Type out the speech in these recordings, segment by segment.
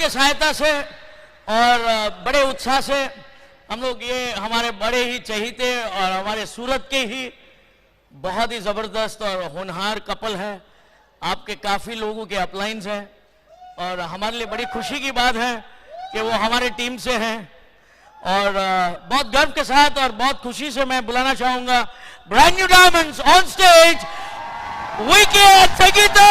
आपके सहायता से और बड़े उत्साह से हम लोग, ये हमारे बड़े ही चहीते और हमारे सूरत के ही बहुत ही ज़बरदस्त और होनहार कपल है। आपके काफ़ी लोगों के अपलाइंस हैं और हमारे लिए बड़ी खुशी की बात है कि वो हमारे टीम से हैं। और बहुत गर्व के साथ और बहुत खुशी से मैं बुलाना चाहूँगा brand new diamonds on stage, VK and Sangeeta.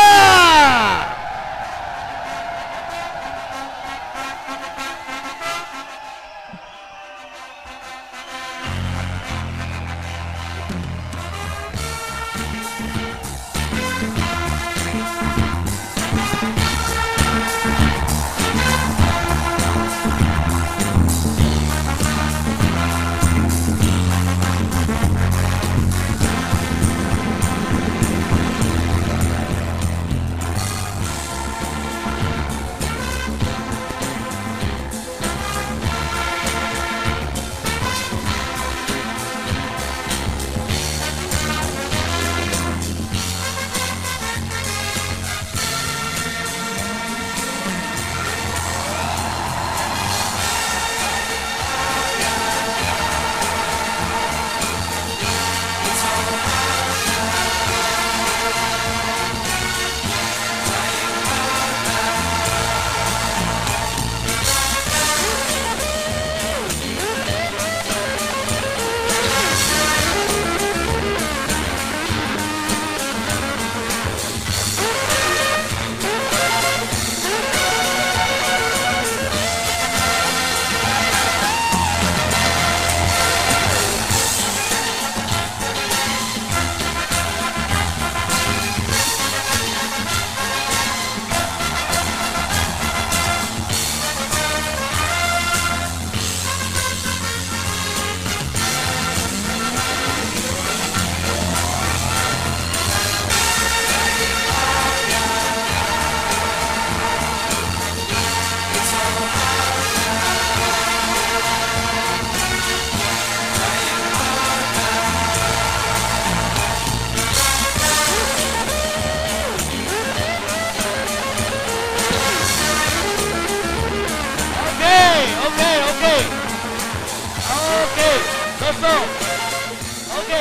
Okay,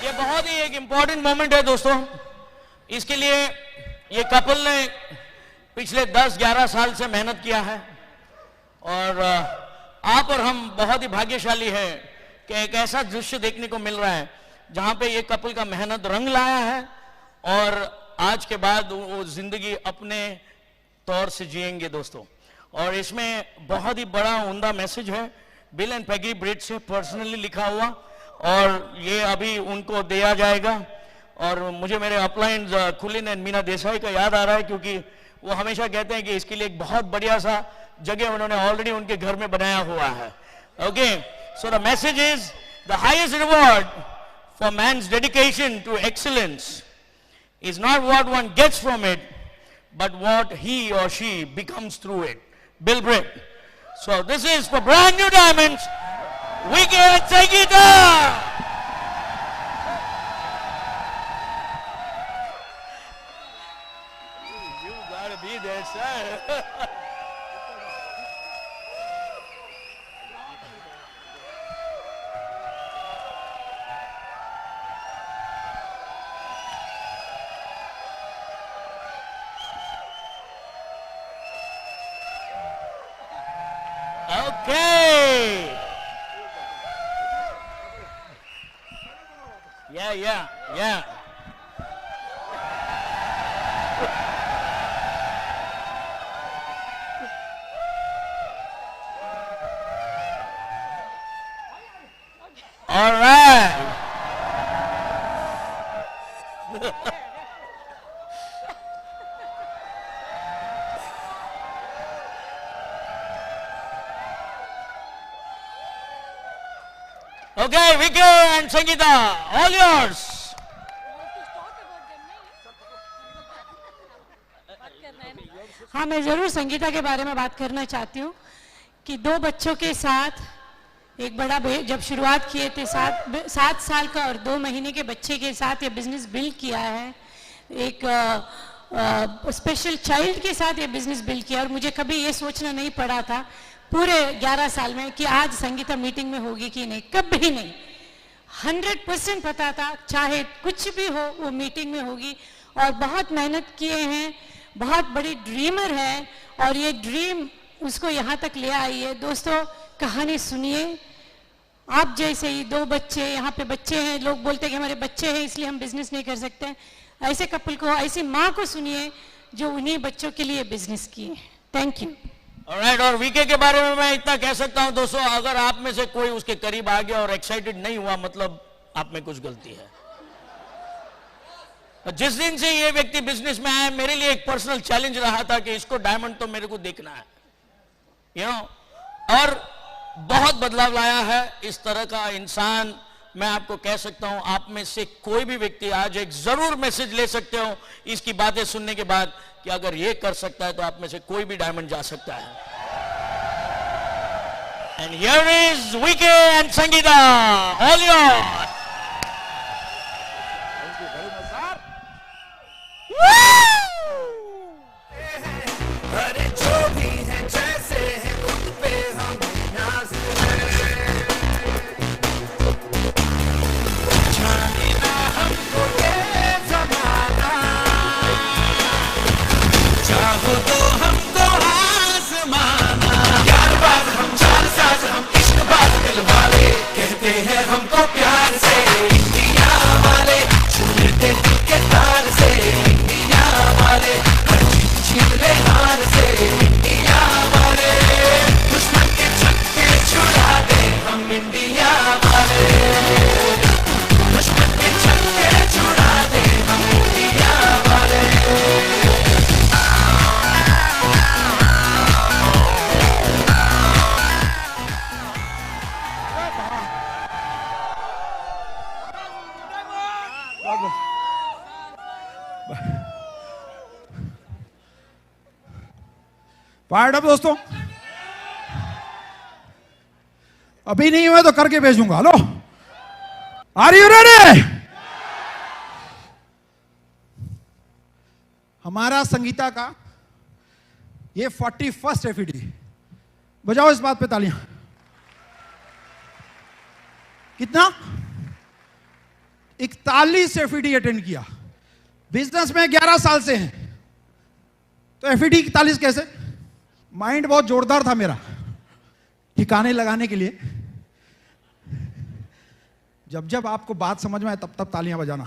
ये बहुत ही एक इंपॉर्टेंट मोमेंट है दोस्तों। इसके लिए ये कपल ने पिछले 10-11 साल से मेहनत किया है और आप और हम बहुत ही भाग्यशाली है कि एक ऐसा दृश्य देखने को मिल रहा है जहां पे ये कपल का मेहनत रंग लाया है और आज के बाद वो जिंदगी अपने तौर से जिएंगे दोस्तों। और इसमें बहुत ही बड़ा उम्दा मैसेज है बिल एंड पैगी ब्रिट से पर्सनली लिखा हुआ और ये अभी उनको दिया जाएगा। और मुझे मेरे अपलाइंस खुलिन एंड मीना देसाई का याद आ रहा है क्योंकि वो हमेशा कहते हैं कि इसके लिए एक बहुत बढ़िया सा जगह उन्होंने ऑलरेडी उनके घर में बनाया हुआ है। Okay, so the message is the highest reward for man's dedication to excellence is not what one gets from it, but what he or she becomes through it. Bill Britt. So this is for brand new diamonds. We can take it up. You gotta be there, sir. Okay. Yeah. All right. Okay, Vicky and Sangeeta, all yours. हाँ, मैं जरूर संगीता के बारे में बात करना चाहती हूँ कि 2 बच्चों के साथ एक बड़ा जब शुरुआत किए थे 7 साल का और 2 महीने के बच्चे के साथ ये बिजनेस बिल्ड किया है। एक स्पेशल चाइल्ड के साथ ये बिजनेस बिल्ड किया और मुझे कभी ये सोचना नहीं पड़ा था पूरे 11 साल में कि आज संगीता मीटिंग में होगी कि नहीं, कभी नहीं। 100% पता था चाहे कुछ भी हो वो मीटिंग में होगी और बहुत मेहनत किए हैं, बहुत बड़ी ड्रीमर है और ये ड्रीम उसको यहाँ तक ले आई है। दोस्तों कहानी सुनिए, आप जैसे ही 2 बच्चे, यहाँ पे बच्चे हैं, लोग बोलते हैं कि हमारे बच्चे हैं इसलिए हम बिजनेस नहीं कर सकते, ऐसे कपल को, ऐसी माँ को सुनिए जो उन्हीं बच्चों के लिए बिजनेस किए। Thank you. ऑलराइट, और वीके के बारे में मैं इतना कह सकता हूं दोस्तों, अगर आप में से कोई उसके करीब आ गया और एक्साइटेड नहीं हुआ, मतलब आप में कुछ गलती है। जिस दिन से ये व्यक्ति बिजनेस में आया, मेरे लिए एक पर्सनल चैलेंज रहा था कि इसको डायमंड तो मेरे को देखना है, यू नो, और बहुत बदलाव लाया है। इस तरह का इंसान मैं आपको कह सकता हूं, आप में से कोई भी व्यक्ति आज एक जरूर मैसेज ले सकते हो इसकी बातें सुनने के बाद कि अगर ये कर सकता है तो आप में से कोई भी डायमंड जा सकता है। And here is VK and Sangeeta, all your. अरे जो भी है जैसे है खुद पे हम नाज है, जाने ना हमको ये जमाना, चाहो तो हमको आसमाना। यार बात हम चार साज, हम इश्क बात दिल वाले, कहते हैं हमको प्यार से इंडिया वाले, छूते दिल के तार से इंडिया वाले, हर चीज छीन ले हार से इंडिया वाले, दुश्मन के छक्के छुड़ा दे हम इंडिया वाले, दुश्मन के छक्के छुड़ा दे हम इंडिया वाले। फायर्ड अप दोस्तों, अभी नहीं हुए तो करके भेजूंगा। Hello, are you ready? हमारा संगीता का ये 41st एफईडी, बजाओ इस बात पे तालियां। कितना? 41 एफईडी अटेंड किया। बिजनेस में 11 साल से हैं, तो एफईडी 41 कैसे? माइंड बहुत जोरदार था मेरा ठिकाने लगाने के लिए। जब जब आपको बात समझ में आए तब तब तालियां बजाना।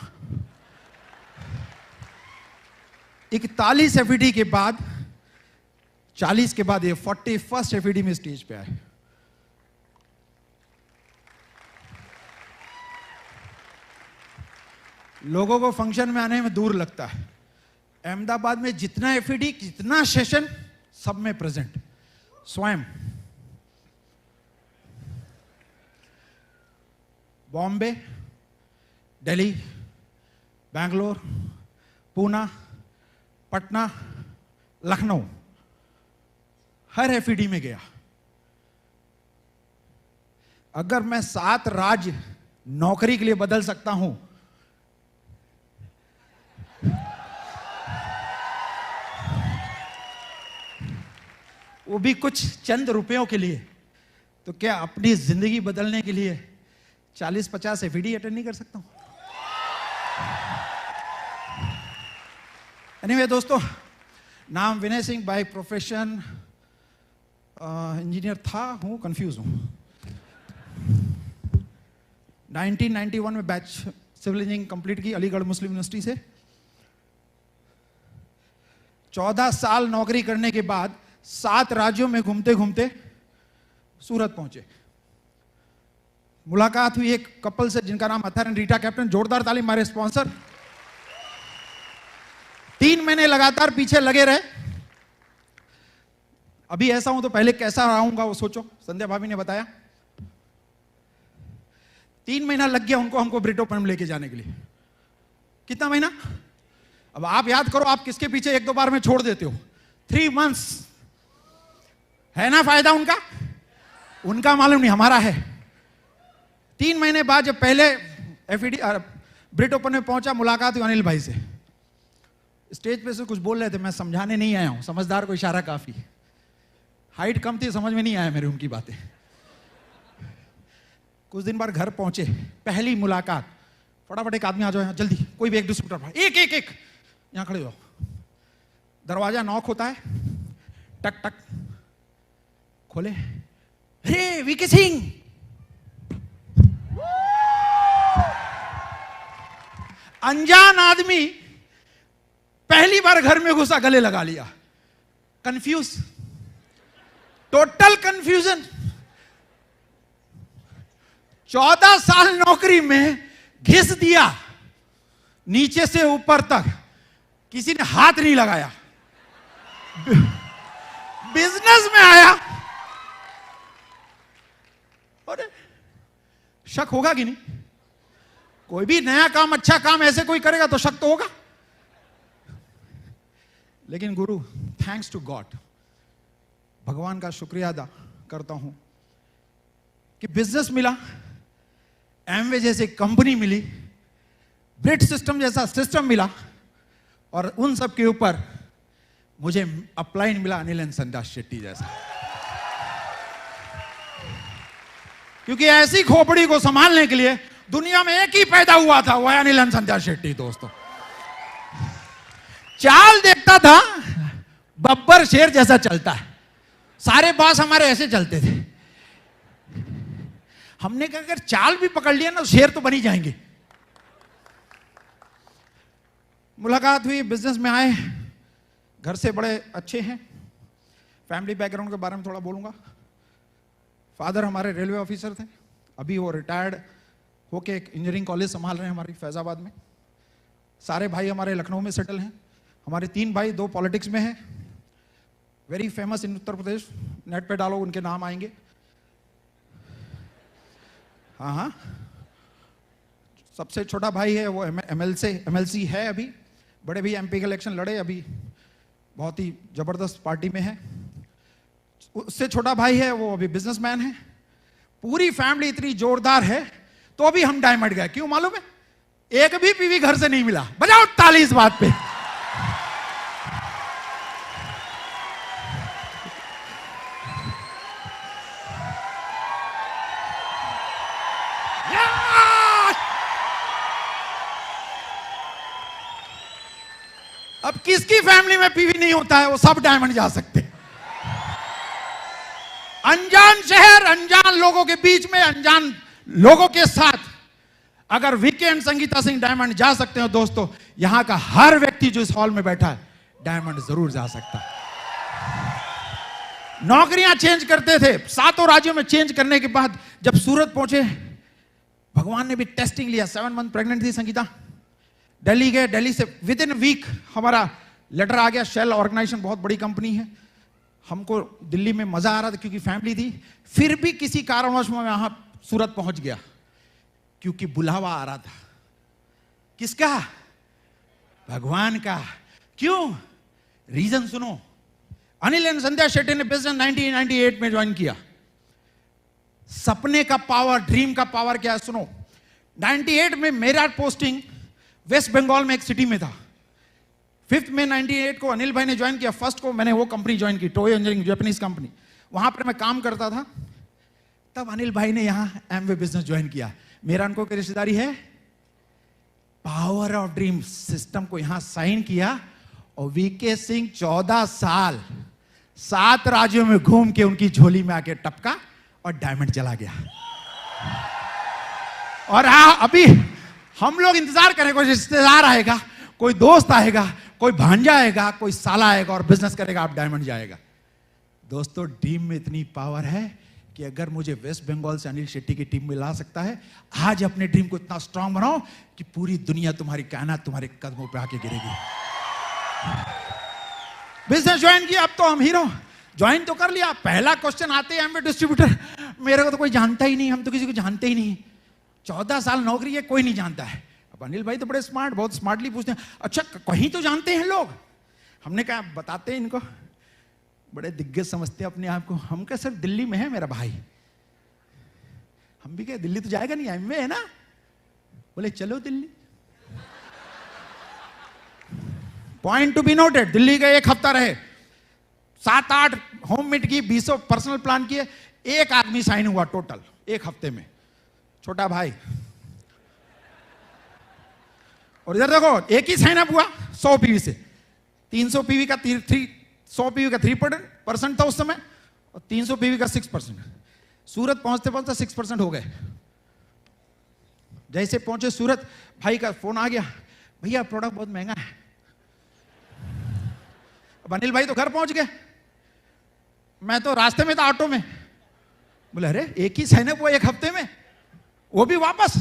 41 एफईडी के बाद 40 के बाद ये 41st एफईडी में स्टेज पे आए। लोगों को फंक्शन में आने में दूर लगता है। अहमदाबाद में जितना एफईडी, जितना सेशन, सब में प्रेजेंट स्वयं। बॉम्बे, दिल्ली, बैंगलोर, पूना, पटना, लखनऊ, हर एफईडी में गया। अगर मैं 7 राज्य नौकरी के लिए बदल सकता हूं, वो भी कुछ चंद रुपयों के लिए, तो क्या अपनी जिंदगी बदलने के लिए 40-50 एफईडी अटेंड नहीं कर सकता हूं? एनीवे दोस्तों, नाम Vinay Singh, by profession engineer था, हूं, कंफ्यूज हूं। 1991 में बैच सिविल इंजीनियरिंग कंप्लीट की अलीगढ़ मुस्लिम यूनिवर्सिटी से। 14 साल नौकरी करने के बाद 7 राज्यों में घूमते घूमते सूरत पहुंचे। मुलाकात हुई एक कपल से जिनका नाम अथर एंड रीटा कैप्टन। जोरदार ताली हमारे स्पॉन्सर। 3 महीने लगातार पीछे लगे रहे। अभी ऐसा हूं तो पहले कैसा रहूंगा वो सोचो। संध्या भाभी ने बताया 3 महीना लग गया उनको हमको ब्रिटोपन लेके जाने के लिए। कितना महीना? अब आप याद करो, आप किसके पीछे 1-2 बार में छोड़ देते हो। 3 मंथ्स है ना फायदा उनका? उनका मालूम नहीं, हमारा है। 3 महीने बाद जब पहले एफईडी ब्रिट ओपन में पहुंचा, मुलाकात हुई अनिल भाई से। स्टेज पे से कुछ बोल रहे थे, मैं समझाने नहीं आया हूं, समझदार को इशारा काफी। हाइट कम थी, समझ में नहीं आया मेरे उनकी बातें। कुछ दिन बाद घर पहुंचे, पहली मुलाकात, फटाफट एक आदमी आ जाओ यहाँ जल्दी, कोई भी एक दूसरे तरफ, एक एक एक यहाँ खड़े हो। दरवाजा नॉक होता है, टक टक खोले, अरे वीके सिंह। अनजान आदमी पहली बार घर में घुसा, गले लगा लिया, कंफ्यूज, टोटल कंफ्यूजन। 14 साल नौकरी में घिस दिया, नीचे से ऊपर तक किसी ने हाथ नहीं लगाया। बिजनेस में आया, अरे शक होगा कि नहीं? कोई भी नया काम, अच्छा काम ऐसे कोई करेगा तो शक तो होगा। लेकिन गुरु, थैंक्स टू गॉड, भगवान का शुक्रिया अदा करता हूं कि बिजनेस मिला, एमवे जैसे कंपनी मिली, ब्रिट सिस्टम जैसा सिस्टम मिला, और उन सब के ऊपर मुझे अपलाइन मिला अनिल एंड संध्या शेट्टी जैसा। क्योंकि ऐसी खोपड़ी को संभालने के लिए दुनिया में एक ही पैदा हुआ था, वो है अनिल एंड संध्या शेट्टी। दोस्तों, चाल देखता था, बब्बर शेर जैसा चलता है, सारे बॉस हमारे ऐसे चलते थे। हमने कहा अगर चाल भी पकड़ लिया ना तो शेर तो बन ही जाएंगे। मुलाकात हुई, बिजनेस में आए, घर से बड़े अच्छे हैं। फैमिली बैकग्राउंड के बारे में थोड़ा बोलूंगा। फादर हमारे रेलवे ऑफिसर थे, अभी वो रिटायर्ड होके एक इंजीनियरिंग कॉलेज संभाल रहे हैं हमारी फैजाबाद में। सारे भाई हमारे लखनऊ में सेटल हैं। हमारे 3 भाई, 2 पॉलिटिक्स में हैं, very famous in Uttar Pradesh, net पे डालो उनके नाम आएंगे। हाँ हाँ, सबसे छोटा भाई है वो एमएलसी है अभी, बड़े भी एमपी के इलेक्शन लड़े, अभी बहुत ही जबरदस्त पार्टी में है। उससे छोटा भाई है वो अभी बिजनेसमैन है। पूरी फैमिली इतनी जोरदार है, तो अभी हम डायमंड गए, क्यों मालूम है? एक भी पीवी घर से नहीं मिला। बजाओ ताली इस बात पे। अब किसकी फैमिली में पीवी नहीं होता है, वो सब डायमंड जा सकते हैं। अनजान शहर, अनजान लोगों के बीच में, अनजान लोगों के साथ अगर VK and Sangeeta Singh diamond जा सकते हो दोस्तों, यहां का हर व्यक्ति जो इस हॉल में बैठा है डायमंड जरूर जा सकता है। नौकरियां चेंज करते थे, 7 राज्यों में चेंज करने के बाद जब सूरत पहुंचे, भगवान ने भी टेस्टिंग लिया। 7 मंथ प्रेग्नेंट थी संगीता, दिल्ली गए, दिल्ली से विद इन वीक हमारा लेटर आ गया। शेल ऑर्गेनाइजेशन बहुत बड़ी कंपनी है, हमको दिल्ली में मजा आ रहा था क्योंकि फैमिली थी, फिर भी किसी कारणवश में वहां सूरत पहुंच गया क्योंकि बुलावा आ रहा था। किसका? भगवान का। क्यों? रीजन सुनो। अनिल एंड संध्या शेट्टी ने बिजनेस 1998 में ज्वाइन किया। सपने का पावर, ड्रीम का पावर क्या है सुनो। 98 में मेरा पोस्टिंग वेस्ट बंगाल में एक सिटी में था। 5 मई 98 को अनिल भाई ने ज्वाइन किया। 1 को मैंने वो कंपनी ज्वाइन की, टोयो इंजीनियरिंग, जापानीज कंपनी, वहां पर मैं काम करता था। तब अनिल भाई ने यहां एमवे बिजनेस ज्वाइन किया। मेरा उनको की रिश्तेदारी है। पावर ऑफ ड्रीम सिस्टम को यहां साइन किया और वीके सिंह 14 साल 7 राज्यों में घूम के उनकी झोली में आके टपका और डायमंड चला गया। और अभी हम लोग इंतजार करें, कोई रिश्तेदार आएगा, कोई दोस्त आएगा, कोई भांजा आएगा, कोई साला आएगा और बिजनेस करेगा, आप डायमंड जाएगा। दोस्तों, ड्रीम में इतनी पावर है कि अगर मुझे वेस्ट बंगाल से अनिल शेट्टी की टीम में ला सकता है, आज अपने ड्रीम को इतना स्ट्रांग बनाओ कि पूरी दुनिया, तुम्हारी कायनात तुम्हारे कदमों पे आके गिरेगी। बिजनेस ज्वाइन किया, अब तो हम हीरो। ज्वाइन तो कर लिया, पहला क्वेश्चन आते हैं एमवे डिस्ट्रीब्यूटर, मेरे को तो कोई जानता ही नहीं, हम तो किसी को जानते ही नहीं। 14 साल नौकरी है, कोई नहीं जानता है। अब अनिल भाई तो बड़े स्मार्ट, बहुत स्मार्टली पूछते हैं, अच्छा कहीं तो जानते हैं लोग। हमने कहा बताते हैं इनको, बड़े दिग्गज समझते हैं अपने आप को। हम कहा सर दिल्ली में है मेरा भाई। हम भी कहे दिल्ली तो जाएगा नहीं, एमवे है ना। बोले चलो Delhi. Point to be noted, Delhi का 1 हफ्ता रहे, 7-8 होम मीट की, 20 पर्सनल प्लान किए, 1 आदमी साइन हुआ टोटल 1 हफ्ते में, छोटा भाई। और इधर देखो, एक ही साइन अप हुआ 100 पीवी से, 300 पीवी का 100 पीवी का 3% था उस समय, और 300 पीवी का 6%। सूरत पहुंचते पहुंचते 6% हो गए। जैसे पहुंचे सूरत, भाई का फोन आ गया, भैया प्रोडक्ट बहुत महंगा है। अब अनिल भाई तो घर पहुंच गए, मैं तो रास्ते में था ऑटो में। बोले अरे एक ही साइन अप हुआ 1 हफ्ते में, वो भी वापस।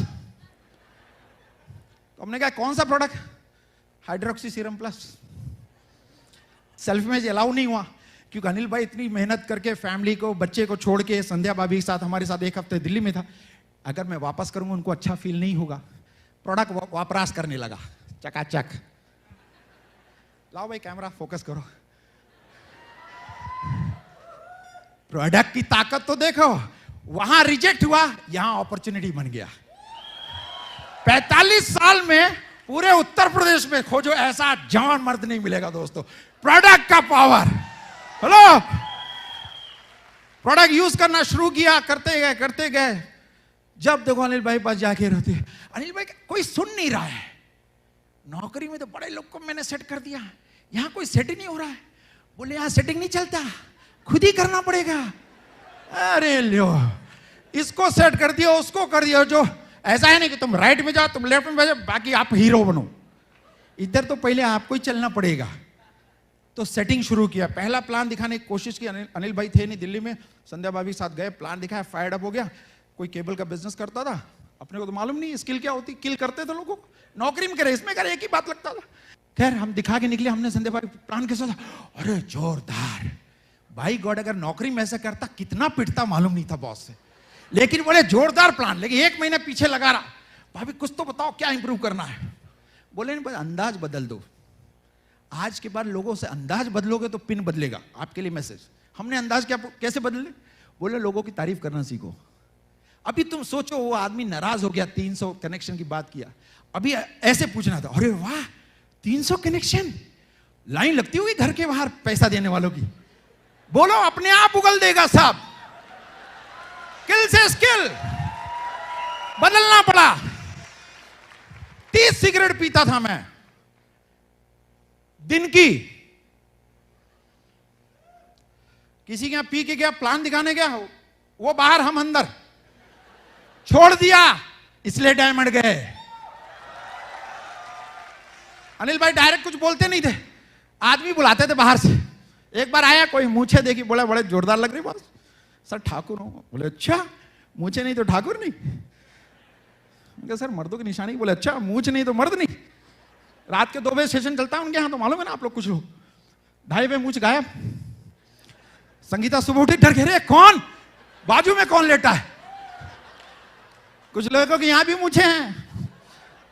तो हमने कहा कौन सा product? Hydroxy serum plus. Self image allow नहीं हुआ, क्योंकि अनिल भाई इतनी मेहनत करके फैमिली को, बच्चे को छोड़ के संध्या भाभी के साथ हमारे साथ 1 हफ्ते दिल्ली में था। अगर मैं वापस करूंगा उनको अच्छा फील नहीं होगा। प्रोडक्ट वापरास करने लगा चकाचक। लाओ भाई कैमरा फोकस करो। प्रोडक्ट की ताकत तो देखो, वहां रिजेक्ट हुआ, यहां अपॉर्चुनिटी बन गया। 45 साल में पूरे उत्तर प्रदेश में खोजो, ऐसा जवान मर्द नहीं मिलेगा दोस्तों। प्रोडक्ट का पावर। हेलो, प्रोडक्ट यूज करना शुरू किया, करते गए। जब देखो अनिल भाई पास जाके रहते, अनिल भाई कोई सुन नहीं रहा है। नौकरी में तो बड़े लोग को मैंने सेट कर दिया, यहां कोई सेट ही नहीं हो रहा है। बोले यहां सेटिंग नहीं चलता, खुद ही करना पड़ेगा। अरे लो, इसको सेट कर दिया, उसको कर दिया। जो ऐसा है नहीं कि तुम राइट में जाओ, तुम लेफ्ट में जाओ, बाकी आप हीरो बनो। इधर तो पहले आपको ही चलना पड़ेगा। तो सेटिंग शुरू किया, पहला प्लान दिखाने की कोशिश की। अनिल भाई थे नहीं दिल्ली में, संध्या भाभी के साथ गए, प्लान दिखाया, फायर्ड अप हो गया। कोई केबल का बिजनेस करता था, अपने को तो मालूम नहीं स्किल क्या होती, किल करते थे लोगों को। नौकरी में करे, इसमें करे, एक ही बात लगता था। खैर हम दिखा के निकले, हमने संध्या भाभी प्लान कैसा था, अरे जोरदार। भाई गॉड, अगर नौकरी में ऐसा करता कितना पिटता मालूम नहीं था बॉस से। लेकिन बोले जोरदार प्लान, लेकिन 1 महीने पीछे लगा रहा। भाभी कुछ तो बताओ क्या इंप्रूव करना है। बोले नहीं, बस अंदाज बदल दो। आज के बाद लोगों से अंदाज बदलोगे तो पिन बदलेगा। आपके लिए मैसेज। हमने अंदाज कैसे बदले? बोले लोगों की तारीफ करना सीखो। अभी तुम सोचो, वो आदमी नाराज हो गया, 300 कनेक्शन की बात किया। अभी ऐसे पूछना था, अरे वाह 300 कनेक्शन, लाइन लगती होगी घर के बाहर पैसा देने वालों की। बोलो अपने आप उगल देगा सब। स्किल से स्किल बदलना पड़ा। 30 सिगरेट पीता था मैं दिन की। किसी के यहां पी के गया, प्लान दिखाने गया, वो बाहर हम अंदर। छोड़ दिया, इसलिए डायमंड गए। अनिल भाई डायरेक्ट कुछ बोलते नहीं थे, आदमी बुलाते थे बाहर से। एक बार आया, कोई मूछे देखी, बोला बड़े जोरदार लग रही बॉस। सर ठाकुर हूं। बोले अच्छा, मूछे नहीं तो ठाकुर नहीं। सर मर्दों की निशानी। बोले अच्छा, मूछ नहीं तो मर्द नहीं। रात के 2 बजे सेशन चलता है उनके यहां, तो मालूम है ना आप लोग, कुछ लोग 2:30 बजे मूछ गायब। संगीता सुबह उठी, डर गए, कौन बाजू में कौन लेटा है। कुछ लोगों के यहां भी मूछे हैं,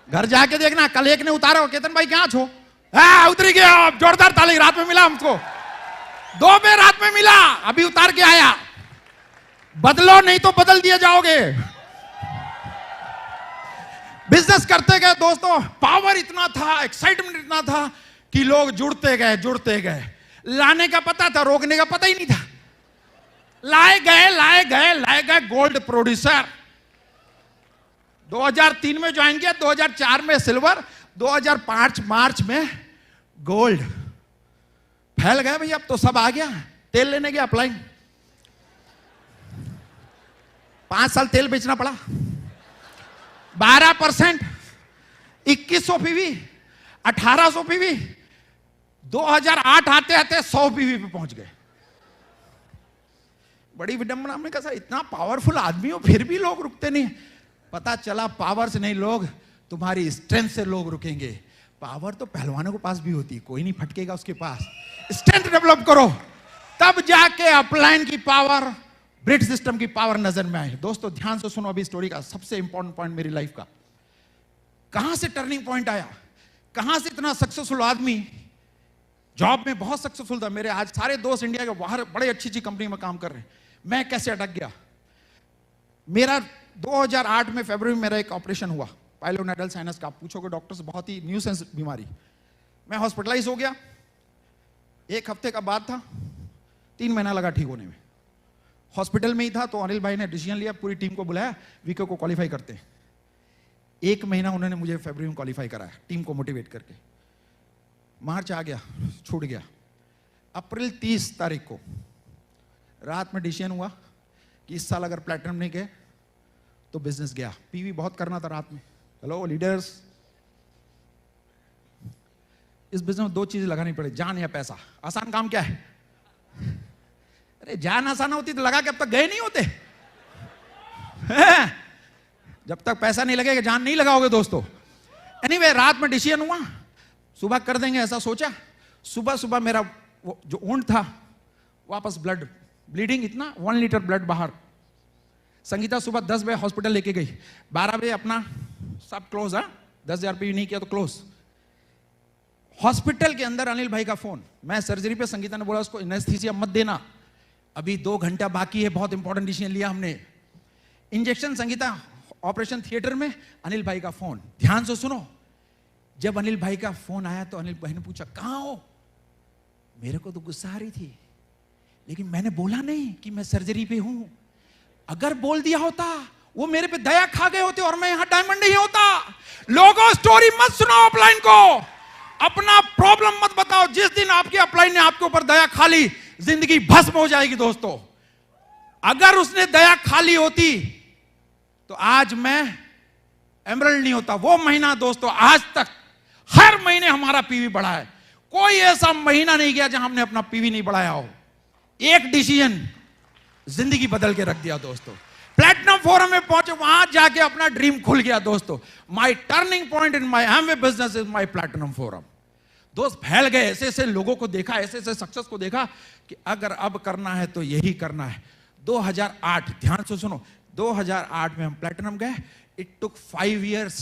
घर जाके देखना। कल एक ने उतारा, केतन भाई क्या छो, उतरी गया। जोरदार ताली, रात में मिला हमको, 2 बजे रात में मिला, अभी उतार के आया। बदलो नहीं तो बदल दिए जाओगे। बिजनेस करते गए दोस्तों, पावर इतना था, एक्साइटमेंट इतना था कि लोग जुड़ते गए। लाने का पता था, रोकने का पता ही नहीं था। लाए गए गोल्ड प्रोड्यूसर। 2003 में ज्वाइन किया, 2004 में सिल्वर, 2005 मार्च में गोल्ड। फैल गए भाई, अब तो सब आ गया। तेल लेने गया, अप्लाई 5 साल तेल बेचना पड़ा। 12%, 2100 पीवी, 1800 पीवी। 2008 आते आते 100 पीवी पे पहुंच गए। बड़ी विडंबना। हमने कहा इतना पावरफुल आदमी हो फिर भी लोग रुकते नहीं। पता चला पावर से नहीं, लोग तुम्हारी स्ट्रेंथ से लोग रुकेंगे। पावर तो पहलवानों के पास भी होती है, कोई नहीं फटकेगा उसके पास। स्ट्रेंथ डेवलप करो, तब जाके अपलाइन की पावर, ब्रिज सिस्टम की पावर नजर में आए। दोस्तों ध्यान से सुनो अभी स्टोरी का सबसे इंपॉर्टेंट पॉइंट मेरी लाइफ का। कहां से टर्निंग पॉइंट आया, कहां से इतना सक्सेसफुल आदमी। जॉब में बहुत सक्सेसफुल था, मेरे आज सारे दोस्त इंडिया के बाहर बड़े अच्छी कंपनी में काम कर रहे हैं। मैं कैसे अटक गया। मेरा 2008 में फरवरी में मेरा एक ऑपरेशन हुआ, पाइलोनेटल साइनस का। आप पूछोगे डॉक्टर से, बहुत ही न्यूसेंस बीमारी। मैं हॉस्पिटलाइज हो गया, 1 हफ्ते का बाद था, 3 महीना लगा ठीक होने में। हॉस्पिटल में ही था तो अनिल भाई ने डिसीजन लिया, पूरी टीम को बुलाया, वीके को क्वालिफाई करते हैं। 1 महीना उन्होंने मुझे फरवरी में क्वालिफाई कराया, टीम को मोटिवेट करके। मार्च आ गया, छूट गया। अप्रैल 30 तारीख को रात में डिसीजन हुआ कि इस साल अगर प्लैटिनम नहीं गए तो बिजनेस गया। पीवी बहुत करना था रात में। हेलो लीडर्स, इस बिजनेस में 2 चीजें लगानी पड़े, जान या पैसा। आसान काम क्या है? अरे जान आसान होती तो लगा के अब तक गए नहीं होते। जब तक पैसा नहीं लगेगा जान नहीं लगाओगे दोस्तों। एनीवे, रात में डिसीजन हुआ, सुबह कर देंगे ऐसा सोचा। सुबह सुबह मेरा वो जो ऊंट था वापस ब्लीडिंग इतना 1 लीटर ब्लड बाहर। संगीता सुबह 10 बजे हॉस्पिटल लेके गई, 12 बजे अपना सब क्लोज है, 10,000 रुपये नहीं किया तो क्लोज। हॉस्पिटल के अंदर अनिल भाई का फोन, मैं सर्जरी पे, संगीता ने बोला उसको एनेस्थीसिया मत देना, अभी 2 घंटा बाकी है, बहुत इंपॉर्टेंट डिसीजन लिया हमने। इंजेक्शन, संगीता ऑपरेशन थिएटर में, अनिल भाई का फोन। ध्यान से सुनो, जब अनिल भाई का फोन आया तो अनिल भाई ने पूछा कहां हो? मेरे को तो गुस्सा आ रही थी, लेकिन मैंने बोला नहीं कि मैं सर्जरी पे हूं। अगर बोल दिया होता वो मेरे पे दया खा गए होते और मैं यहां डायमंड नहीं होता। लोगों, स्टोरी मत सुनाओ अपलाइन को, अपना प्रॉब्लम मत बताओ। जिस दिन आपके अपलाइन ने आपके ऊपर दया खा ली, जिंदगी भस्म हो जाएगी दोस्तों। अगर उसने दया खा ली होती तो आज मैं एमरल्ड नहीं होता। वो महीना दोस्तों, आज तक हर महीने हमारा पीवी बढ़ा है। कोई ऐसा महीना नहीं गया जहां हमने अपना पीवी नहीं बढ़ाया हो। एक डिसीजन जिंदगी बदल के रख दिया दोस्तों। प्लैटिनम फोरम में पहुंचे, वहां जाके अपना ड्रीम खुल गया दोस्तों। My turning point in my Amway business is my platinum forum. दोस्त फैल गए, ऐसे ऐसे लोगों को देखा, ऐसे ऐसे सक्सेस को देखा कि अगर अब करना है तो यही करना है। 2008, ध्यान से सुनो, 2008 में हम प्लैटिनम गए। इट टुक 5 years,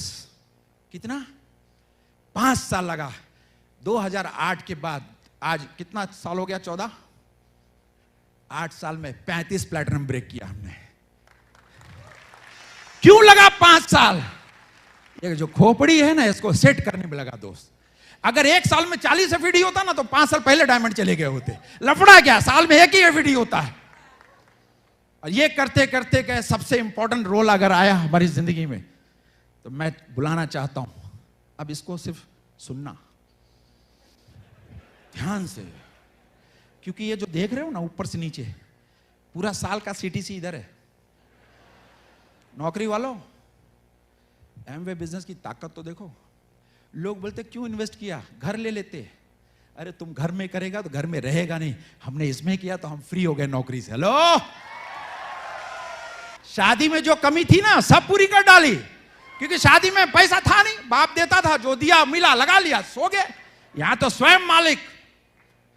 कितना? 5 साल लगा। 2008 के बाद आज कितना साल हो गया? 14। 8 साल में 35 प्लैटिनम ब्रेक किया हमने। क्यों लगा 5 साल? ये जो खोपड़ी है ना, इसको सेट करने में लगा दोस्त। अगर 1 साल में 40 एफईडी होता ना तो 5 साल पहले डायमंड चले गए होते। लफड़ा क्या, साल में 1 ही एफईडी होता है। और ये करते करते गए, सबसे इंपॉर्टेंट रोल अगर आया हमारी जिंदगी में तो मैं बुलाना चाहता हूं, अब इसको सिर्फ सुनना ध्यान से, क्योंकि ये जो देख रहे हो ना ऊपर से नीचे, पूरा साल का सीटीसी इधर है। नौकरी वालों, एमवे बिजनेस की ताकत तो देखो। लोग बोलते क्यों इन्वेस्ट किया, घर ले लेते। अरे तुम घर में करेगा तो घर में रहेगा नहीं, हमने इसमें किया तो हम फ्री हो गए नौकरी से। हेलो, शादी में जो कमी थी ना सब पूरी कर डाली, क्योंकि शादी में पैसा था नहीं, बाप देता था, जो दिया मिला लगा लिया, सो गए। यहां तो स्वयं मालिक,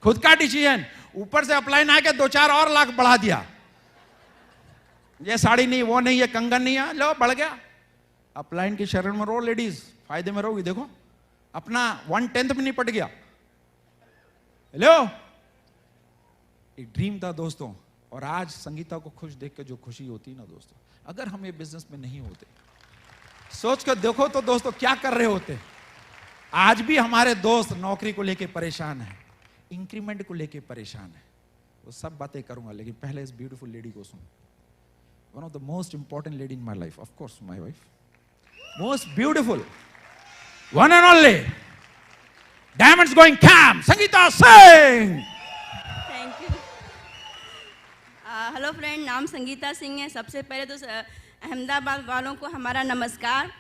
खुद का डिसीजन, ऊपर से अपलाइन आके 2-4 और लाख बढ़ा दिया। ये साड़ी नहीं, वो नहीं, ये कंगन नहीं है, लो बढ़ गया। अपलाइन की शरण में रहो लेडीज, फायदे में रहोगी। देखो अपना 1/10 भी नहीं पट गया। हेलो, एक ड्रीम था दोस्तों, और आज संगीता को खुश देख के जो खुशी होती ना दोस्तों, अगर हम ये बिजनेस में नहीं होते, सोच कर देखो तो दोस्तों क्या कर रहे होते। आज भी हमारे दोस्त नौकरी को लेके परेशान है, इंक्रीमेंट को लेके परेशान है। वो सब बातें करूंगा, लेकिन पहले इस ब्यूटीफुल लेडी को सुनो। One of the most important lady in my life, of course my wife, most beautiful, one and only, diamonds going camp, Sangeeta Singh. Thank you. Hello friend, नाम संगीता सिंह है। सबसे पहले तो अहमदाबाद वालों को हमारा नमस्कार।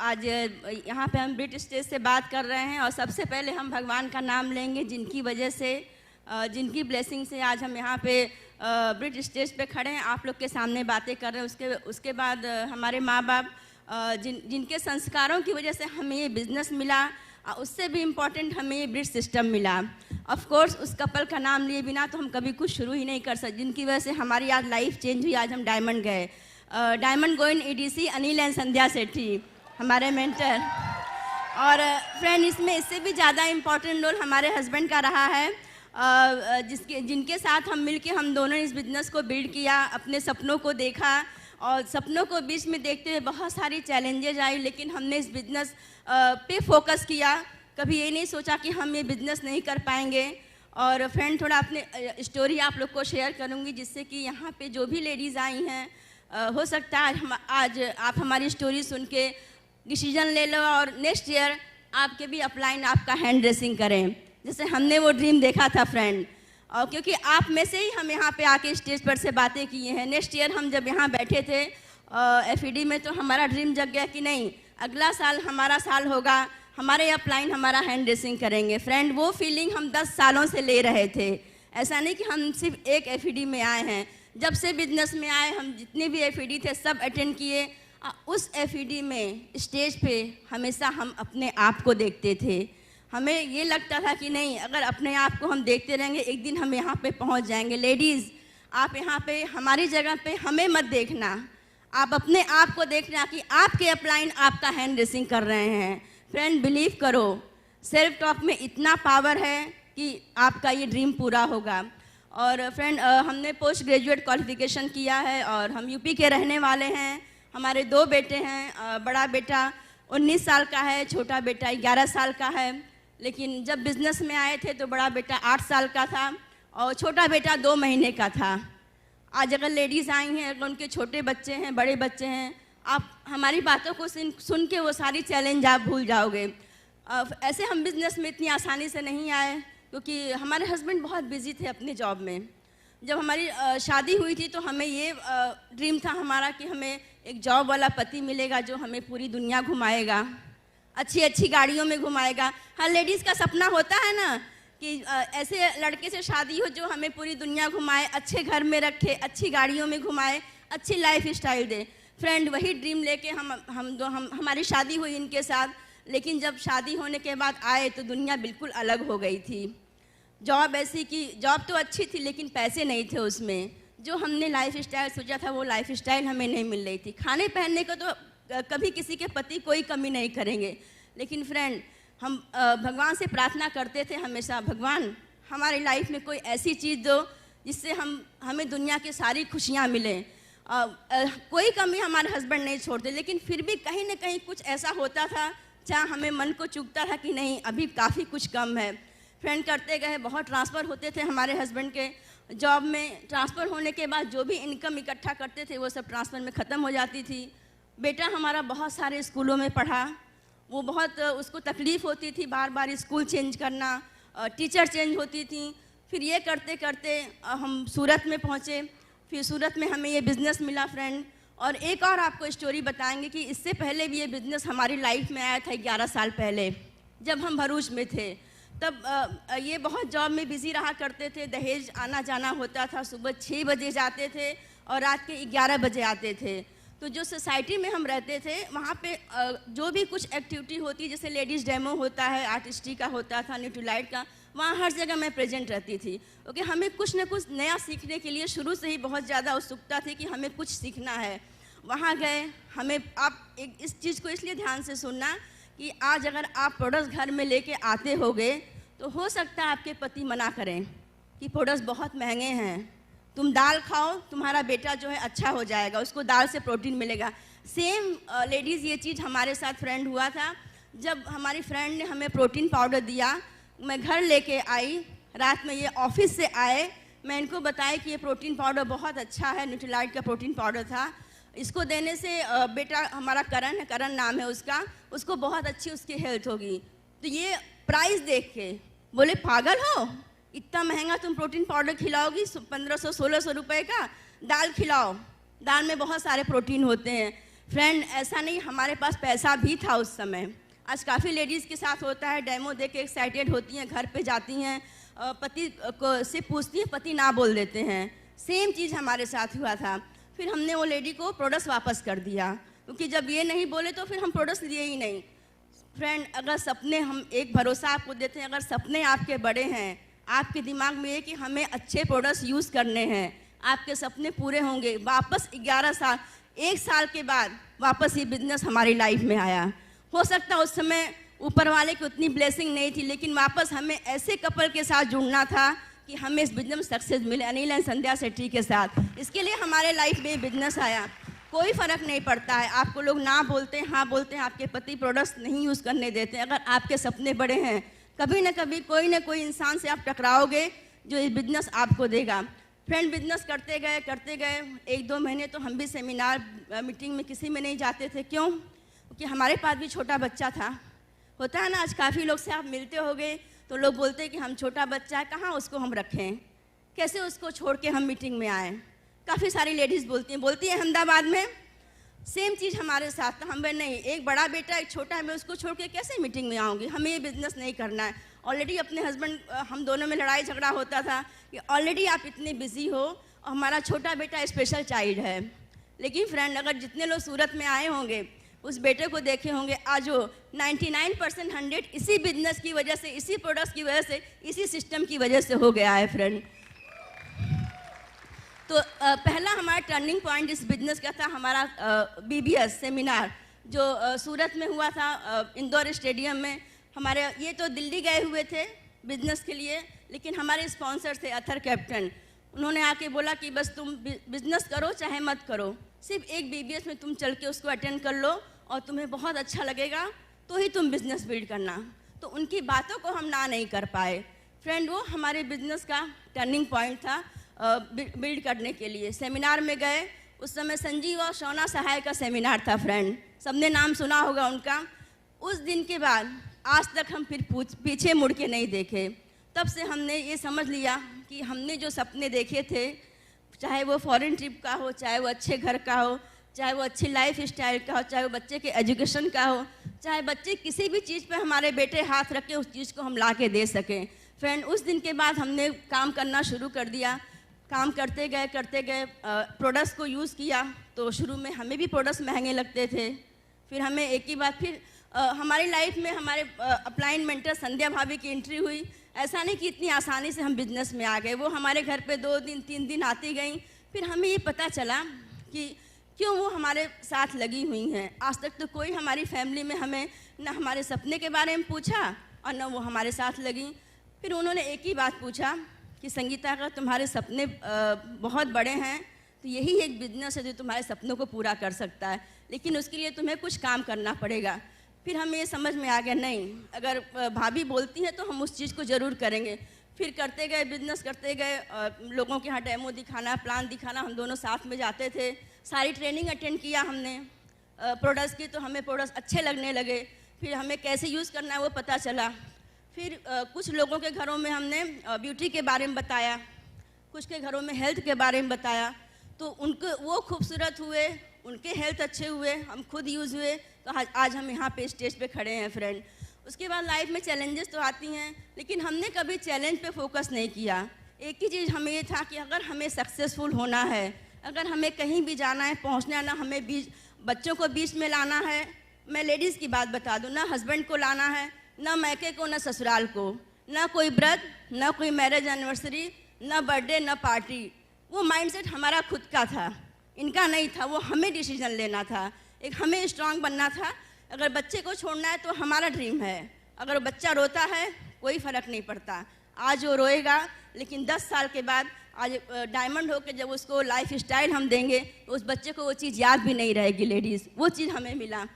आज यहाँ पे हम ब्रिट स्टेज से बात कर रहे हैं, और सबसे पहले हम भगवान का नाम लेंगे, जिनकी वजह से, जिनकी ब्लेसिंग से आज हम यहाँ पे ब्रिट स्टेज पे खड़े हैं, आप लोग के सामने बातें कर रहे हैं। उसके बाद हमारे माँ बाप, जिनके संस्कारों की वजह से हमें ये बिज़नेस मिला, उससे भी इम्पॉर्टेंट हमें ये ब्रिट सिस्टम मिला। ऑफ कोर्स उस कपल का नाम लिए बिना तो हम कभी कुछ शुरू ही नहीं कर सकते, जिनकी वजह से हमारी आज लाइफ चेंज हुई। आज हम डायमंड गए। Diamond going EDC Anil and Sandhya Sethi हमारे मेंटर। और फ्रेंड, इसमें इससे भी ज़्यादा इम्पॉर्टेंट रोल हमारे हस्बैंड का रहा है, जिनके साथ हम मिलके हम दोनों इस बिज़नेस को बिल्ड किया, अपने सपनों को देखा, और सपनों को बीच में देखते हुए बहुत सारी चैलेंजेज आई, लेकिन हमने इस बिज़नेस पे फोकस किया। कभी ये नहीं सोचा कि हम ये बिज़नेस नहीं कर पाएंगे। और फ्रेंड थोड़ा अपने स्टोरी आप लोग को शेयर करूँगी, जिससे कि यहाँ पे जो भी लेडीज़ आई हैं हो सकता है आज आप हमारी स्टोरी सुन के डिसीजन ले लो और नेक्स्ट ईयर आपके भी अपलाइन आपका हैंड ड्रेसिंग करें, जैसे हमने वो ड्रीम देखा था फ्रेंड। और क्योंकि आप में से ही हम यहाँ पे आके स्टेज पर से बातें किए हैं। नेक्स्ट ईयर हम जब यहाँ बैठे थे FED में, तो हमारा ड्रीम जग गया कि नहीं, अगला साल हमारा साल होगा, हमारे अपलाइन हमारा हैंड ड्रेसिंग करेंगे। फ्रेंड वो फीलिंग हम 10 सालों से ले रहे थे। ऐसा नहीं कि हम सिर्फ एक FED में आए हैं, जब से बिजनेस में आए हम जितने भी FED थे सब अटेंड किए। उस FED में स्टेज पे हमेशा हम अपने आप को देखते थे। हमें ये लगता था कि नहीं, अगर अपने आप को हम देखते रहेंगे एक दिन हम यहाँ पे पहुँच जाएंगे। लेडीज़ आप यहाँ पे हमारी जगह पे हमें मत देखना, आप अपने आप को देखना कि आपके अपलाइन आपका हैंड ड्रेसिंग कर रहे हैं। फ्रेंड बिलीव करो, सेल्फ टॉक में इतना पावर है कि आपका ये ड्रीम पूरा होगा। और फ्रेंड हमने पोस्ट ग्रेजुएट क्वालिफिकेशन किया है और हम यूपी के रहने वाले हैं। हमारे 2 बेटे हैं, बड़ा बेटा 19 साल का है, छोटा बेटा 11 साल का है। लेकिन जब बिज़नेस में आए थे तो बड़ा बेटा 8 साल का था और छोटा बेटा 2 महीने का था। आज अगर लेडीज़ आई हैं, अगर उनके छोटे बच्चे हैं, बड़े बच्चे हैं, आप हमारी बातों को सुन के वो सारी चैलेंज आप भूल जाओगे। ऐसे हम बिज़नेस में इतनी आसानी से नहीं आए, क्योंकि हमारे हस्बैंड बहुत बिजी थे अपने जॉब में। जब हमारी शादी हुई थी तो हमें ये ड्रीम था हमारा कि हमें एक जॉब वाला पति मिलेगा जो हमें पूरी दुनिया घुमाएगा, अच्छी अच्छी गाड़ियों में घुमाएगा। हर लेडीज़ का सपना होता है ना कि ऐसे लड़के से शादी हो जो हमें पूरी दुनिया घुमाए, अच्छे घर में रखे, अच्छी गाड़ियों में घुमाए, अच्छी लाइफ स्टाइल दे। फ्रेंड वही ड्रीम लेके हमारी शादी हुई इनके साथ। लेकिन जब शादी होने के बाद आए तो दुनिया बिल्कुल अलग हो गई थी। जॉब ऐसी कि जॉब तो अच्छी थी लेकिन पैसे नहीं थे उसमें। जो हमने लाइफ स्टाइल सोचा था वो लाइफ स्टाइल हमें नहीं मिल रही थी। खाने पहनने को तो कभी किसी के पति कोई कमी नहीं करेंगे, लेकिन फ्रेंड हम भगवान से प्रार्थना करते थे हमेशा, भगवान हमारी लाइफ में कोई ऐसी चीज़ दो जिससे हमें दुनिया की सारी खुशियाँ मिलें। कोई कमी हमारे हस्बैंड नहीं छोड़ते, लेकिन फिर भी कहीं ना कहीं कुछ ऐसा होता था जहाँ हमें मन को चुभता था कि नहीं अभी काफ़ी कुछ कम है। फ्रेंड करते गए, बहुत ट्रांसफ़र होते थे हमारे हस्बैंड के जॉब में। ट्रांसफ़र होने के बाद जो भी इनकम इकट्ठा करते थे वो सब ट्रांसफ़र में ख़त्म हो जाती थी। बेटा हमारा बहुत सारे स्कूलों में पढ़ा, वो बहुत उसको तकलीफ़ होती थी बार बार स्कूल चेंज करना, टीचर चेंज होती थी। फिर ये करते करते हम सूरत में पहुँचे। फिर सूरत में हमें ये बिज़नेस मिला फ्रेंड। और एक और आपको स्टोरी बताएंगे कि इससे पहले भी ये बिज़नेस हमारी लाइफ में आया था 11 साल पहले, जब हम भरूच में थे। तब ये बहुत जॉब में बिज़ी रहा करते थे, दहेज आना जाना होता था। सुबह 6 बजे जाते थे और रात के 11 बजे आते थे। तो जो सोसाइटी में हम रहते थे वहाँ पे जो भी कुछ एक्टिविटी होती, जैसे लेडीज़ डेमो होता है, आर्टिस्टी का होता था, न्यूट्रीलाइट का, वहाँ हर जगह मैं प्रेजेंट रहती थी। क्योंकि हमें कुछ न कुछ नया सीखने के लिए शुरू से ही बहुत ज़्यादा उत्सुकता थी कि हमें कुछ सीखना है। वहाँ गए, हमें आप इस चीज़ को इसलिए ध्यान से सुनना कि आज अगर आप प्रोडक्ट्स घर में लेके आते होगे तो हो सकता है आपके पति मना करें कि प्रोडक्ट्स बहुत महंगे हैं, तुम दाल खाओ, तुम्हारा बेटा जो है अच्छा हो जाएगा, उसको दाल से प्रोटीन मिलेगा। सेम लेडीज़ ये चीज़ हमारे साथ फ्रेंड हुआ था। जब हमारी फ्रेंड ने हमें प्रोटीन पाउडर दिया, मैं घर लेके आई, रात में ये ऑफिस से आए, मैं इनको बताया कि ये प्रोटीन पाउडर बहुत अच्छा है, न्यूट्रीलाइट का प्रोटीन पाउडर था। इसको देने से बेटा हमारा करण है, करण नाम है उसका, उसको बहुत अच्छी उसकी हेल्थ होगी। तो ये प्राइस देख के बोले पागल हो, इतना महंगा तुम प्रोटीन पाउडर खिलाओगी, 1500-1600 रुपए का, दाल खिलाओ, दाल में बहुत सारे प्रोटीन होते हैं। फ्रेंड ऐसा नहीं, हमारे पास पैसा भी था उस समय। आज काफ़ी लेडीज़ के साथ होता है, डेमो दे के एक्साइटेड होती हैं, घर पे जाती हैं, पति को से पूछती हैं, पति ना बोल देते हैं। सेम चीज़ हमारे साथ हुआ था। फिर हमने वो लेडी को प्रोडक्ट्स वापस कर दिया, क्योंकि जब ये नहीं बोले तो फिर हम प्रोडक्ट्स लिए ही नहीं। फ्रेंड अगर सपने, हम एक भरोसा आपको देते हैं, अगर सपने आपके बड़े हैं, आपके दिमाग में ये कि हमें अच्छे प्रोडक्ट्स यूज़ करने हैं, आपके सपने पूरे होंगे। वापस 11 साल, 1 साल के बाद वापस ये बिज़नेस हमारी लाइफ में आया। हो सकता है उस समय ऊपर वाले की उतनी ब्लेसिंग नहीं थी, लेकिन वापस हमें ऐसे कपल के साथ जुड़ना था कि हमें इस बिज़नेस सक्सेस मिले, अनिल एंड संध्या सेठी के साथ। इसके लिए हमारे लाइफ में बिज़नेस आया। कोई फ़र्क नहीं पड़ता है, आपको लोग ना बोलते हैं हाँ बोलते हैं, आपके पति प्रोडक्ट्स नहीं यूज़ करने देते हैं। अगर आपके सपने बड़े हैं, कभी ना कभी कोई ना कोई इंसान से आप टकराओगे जो ये बिजनेस आपको देगा। फ्रेंड, बिजनेस करते गए 1-2 महीने तो हम भी सेमिनार मीटिंग में किसी में नहीं जाते थे। क्यों? क्योंकि हमारे पास भी छोटा बच्चा था। होता है ना, आज काफ़ी लोग से आप मिलते होगे तो लोग बोलते हैं कि हम छोटा बच्चा है, कहाँ उसको हम रखें, कैसे उसको छोड़ के हम मीटिंग में आएँ। काफ़ी सारी लेडीज़ बोलती हैं अहमदाबाद में। सेम चीज़ हमारे साथ था। हम नहीं, एक बड़ा बेटा एक छोटा है, मैं उसको छोड़ के कैसे मीटिंग में आऊँगी, हमें ये बिज़नेस नहीं करना है। ऑलरेडी अपने हस्बैंड, हम दोनों में लड़ाई झगड़ा होता था कि ऑलरेडी आप इतने बिजी हो और हमारा छोटा बेटा स्पेशल चाइल्ड है। लेकिन फ्रेंड, अगर जितने लोग सूरत में आए होंगे उस बेटे को देखे होंगे, आज वो 99% 100 इसी बिजनेस की वजह से, इसी प्रोडक्ट्स की वजह से, इसी सिस्टम की वजह से हो गया है फ्रेंड। तो पहला हमारा टर्निंग पॉइंट इस बिजनेस का था हमारा BBS सेमिनार जो सूरत में हुआ था, इंदौर स्टेडियम में। हमारे ये तो दिल्ली गए हुए थे बिजनेस के लिए, लेकिन हमारे स्पॉन्सर थे अथर कैप्टन। उन्होंने आके बोला कि बस तुम बिजनेस करो चाहे मत करो, सिर्फ एक BBS में तुम चल के उसको अटेंड कर लो और तुम्हें बहुत अच्छा लगेगा तो ही तुम बिजनेस बिल्ड करना। तो उनकी बातों को हम ना नहीं कर पाए फ्रेंड। वो हमारे बिजनेस का टर्निंग पॉइंट था बिल्ड करने के लिए। सेमिनार में गए, उस समय संजीव और शोना सहाय का सेमिनार था फ्रेंड, सबने नाम सुना होगा उनका। उस दिन के बाद आज तक हम फिर पीछे मुड़ के नहीं देखे। तब से हमने ये समझ लिया कि हमने जो सपने देखे थे, चाहे वो फॉरेन ट्रिप का हो, चाहे वो अच्छे घर का हो, चाहे वो अच्छी लाइफ स्टाइल का हो, चाहे वो बच्चे के एजुकेशन का हो, चाहे बच्चे किसी भी चीज़ पे हमारे बेटे हाथ रख के उस चीज़ को हम ला के दे सकें फ्रेंड। उस दिन के बाद हमने काम करना शुरू कर दिया। काम करते गए प्रोडक्ट्स को यूज़ किया। तो शुरू में हमें भी प्रोडक्ट्स महंगे लगते थे। फिर हमें एक ही बात, फिर हमारी लाइफ में हमारे अपलाइन मेंटर संध्या भाभी की एंट्री हुई। ऐसा नहीं कि इतनी आसानी से हम बिजनेस में आ गए, वो हमारे घर पे 2 दिन 3 दिन आती गई। फिर हमें ये पता चला कि क्यों वो हमारे साथ लगी हुई हैं। आज तक तो कोई हमारी फैमिली में हमें ना हमारे सपने के बारे में पूछा और ना वो हमारे साथ लगी। फिर उन्होंने एक ही बात पूछा कि संगीता, अगर तुम्हारे सपने बहुत बड़े हैं तो यही एक बिजनेस है जो तुम्हारे सपनों को पूरा कर सकता है, लेकिन उसके लिए तुम्हें कुछ काम करना पड़ेगा। फिर हमें ये समझ में आ गया, नहीं, अगर भाभी बोलती हैं तो हम उस चीज़ को ज़रूर करेंगे। फिर करते गए, बिजनेस करते गए, लोगों के यहाँ डेमो दिखाना, प्लान दिखाना, हम दोनों साथ में जाते थे। सारी ट्रेनिंग अटेंड किया हमने प्रोडक्ट्स की, तो हमें प्रोडक्ट्स अच्छे लगने लगे। फिर हमें कैसे यूज़ करना है वो पता चला। फिर कुछ लोगों के घरों में हमने ब्यूटी के बारे में बताया, कुछ के घरों में हेल्थ के बारे में बताया, तो उनको वो खूबसूरत हुए, उनके हेल्थ अच्छे हुए, हम खुद यूज़ हुए, तो आज हम यहाँ पे स्टेज पे खड़े हैं फ्रेंड। उसके बाद लाइफ में चैलेंजेस तो आती हैं, लेकिन हमने कभी चैलेंज पे फोकस नहीं किया। एक ही चीज़ हमें ये था कि अगर हमें सक्सेसफुल होना है, अगर हमें कहीं भी जाना है, पहुँचना ना, हमें बच्चों को बीच में लाना है। मैं लेडीज़ की बात बता दूँ, ना हस्बैंड को लाना है, ना मैके को, ना ससुराल को, ना कोई व्रत, ना कोई मैरिज एनिवर्सरी, ना बर्थडे, ना पार्टी। वो माइंडसेट हमारा खुद का था, इनका नहीं था। वो हमें डिसीजन लेना था, एक हमें स्ट्रांग बनना था। अगर बच्चे को छोड़ना है तो हमारा ड्रीम है, अगर बच्चा रोता है कोई फ़र्क नहीं पड़ता, आज वो रोएगा, लेकिन 10 साल के बाद आज डायमंड होकर जब उसको लाइफ स्टाइल हम देंगे तो उस बच्चे को वो चीज़ याद भी नहीं रहेगी। लेडीज़, वो चीज़ हमें मिला।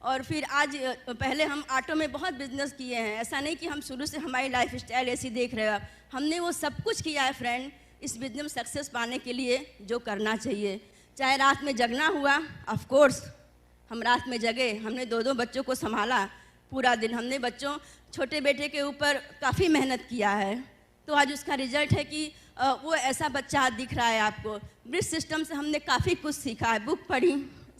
और फिर आज पहले हम ऑटो में बहुत बिजनेस किए हैं, ऐसा नहीं कि हम शुरू से हमारी लाइफ स्टाइल ऐसी देख रहे हो, हमने वो सब कुछ किया है फ्रेंड इस बिजनेस में सक्सेस पाने के लिए जो करना चाहिए। चाहे रात में जगना हुआ, ऑफ कोर्स हम रात में जगे, हमने 2-2 बच्चों को संभाला पूरा दिन। हमने छोटे बेटे के ऊपर काफ़ी मेहनत किया है, तो आज उसका रिजल्ट है कि वो ऐसा बच्चा आज दिख रहा है आपको। ब्रिज सिस्टम से हमने काफ़ी कुछ सीखा है, बुक पढ़ी,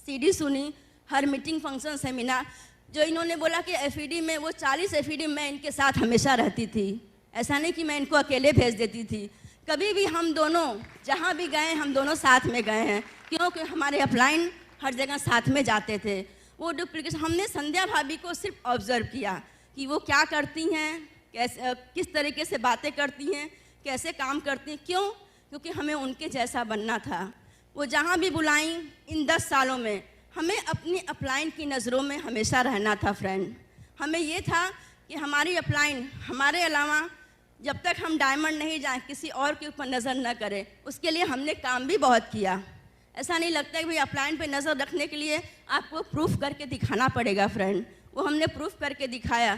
CD सुनी, हर मीटिंग, फंक्शन, सेमिनार। जो इन्होंने बोला कि FED में, वो 40 FED में इनके साथ हमेशा रहती थी। ऐसा नहीं कि मैं इनको अकेले भेज देती थी, कभी भी हम दोनों जहाँ भी गए हम दोनों साथ में गए हैं, क्योंकि हमारे अपलाइन हर जगह साथ में जाते थे। वो डुप्लीकेशन हमने संध्या भाभी को सिर्फ ऑब्जर्व किया कि वो क्या करती हैं, कैसे किस तरीके से बातें करती हैं, कैसे काम करती हैं। क्यों? क्योंकि हमें उनके जैसा बनना था। वो जहाँ भी बुलाएं, इन 10 सालों में हमें अपनी अपलाइन की नज़रों में हमेशा रहना था फ्रेंड। हमें ये था कि हमारी अपलाइन हमारे अलावा जब तक हम डायमंड नहीं जाएं, किसी और के ऊपर नज़र न करें। उसके लिए हमने काम भी बहुत किया, ऐसा नहीं लगता कि भाई अपलाइन पे नज़र रखने के लिए आपको प्रूफ करके दिखाना पड़ेगा फ्रेंड। वो हमने प्रूफ करके दिखाया।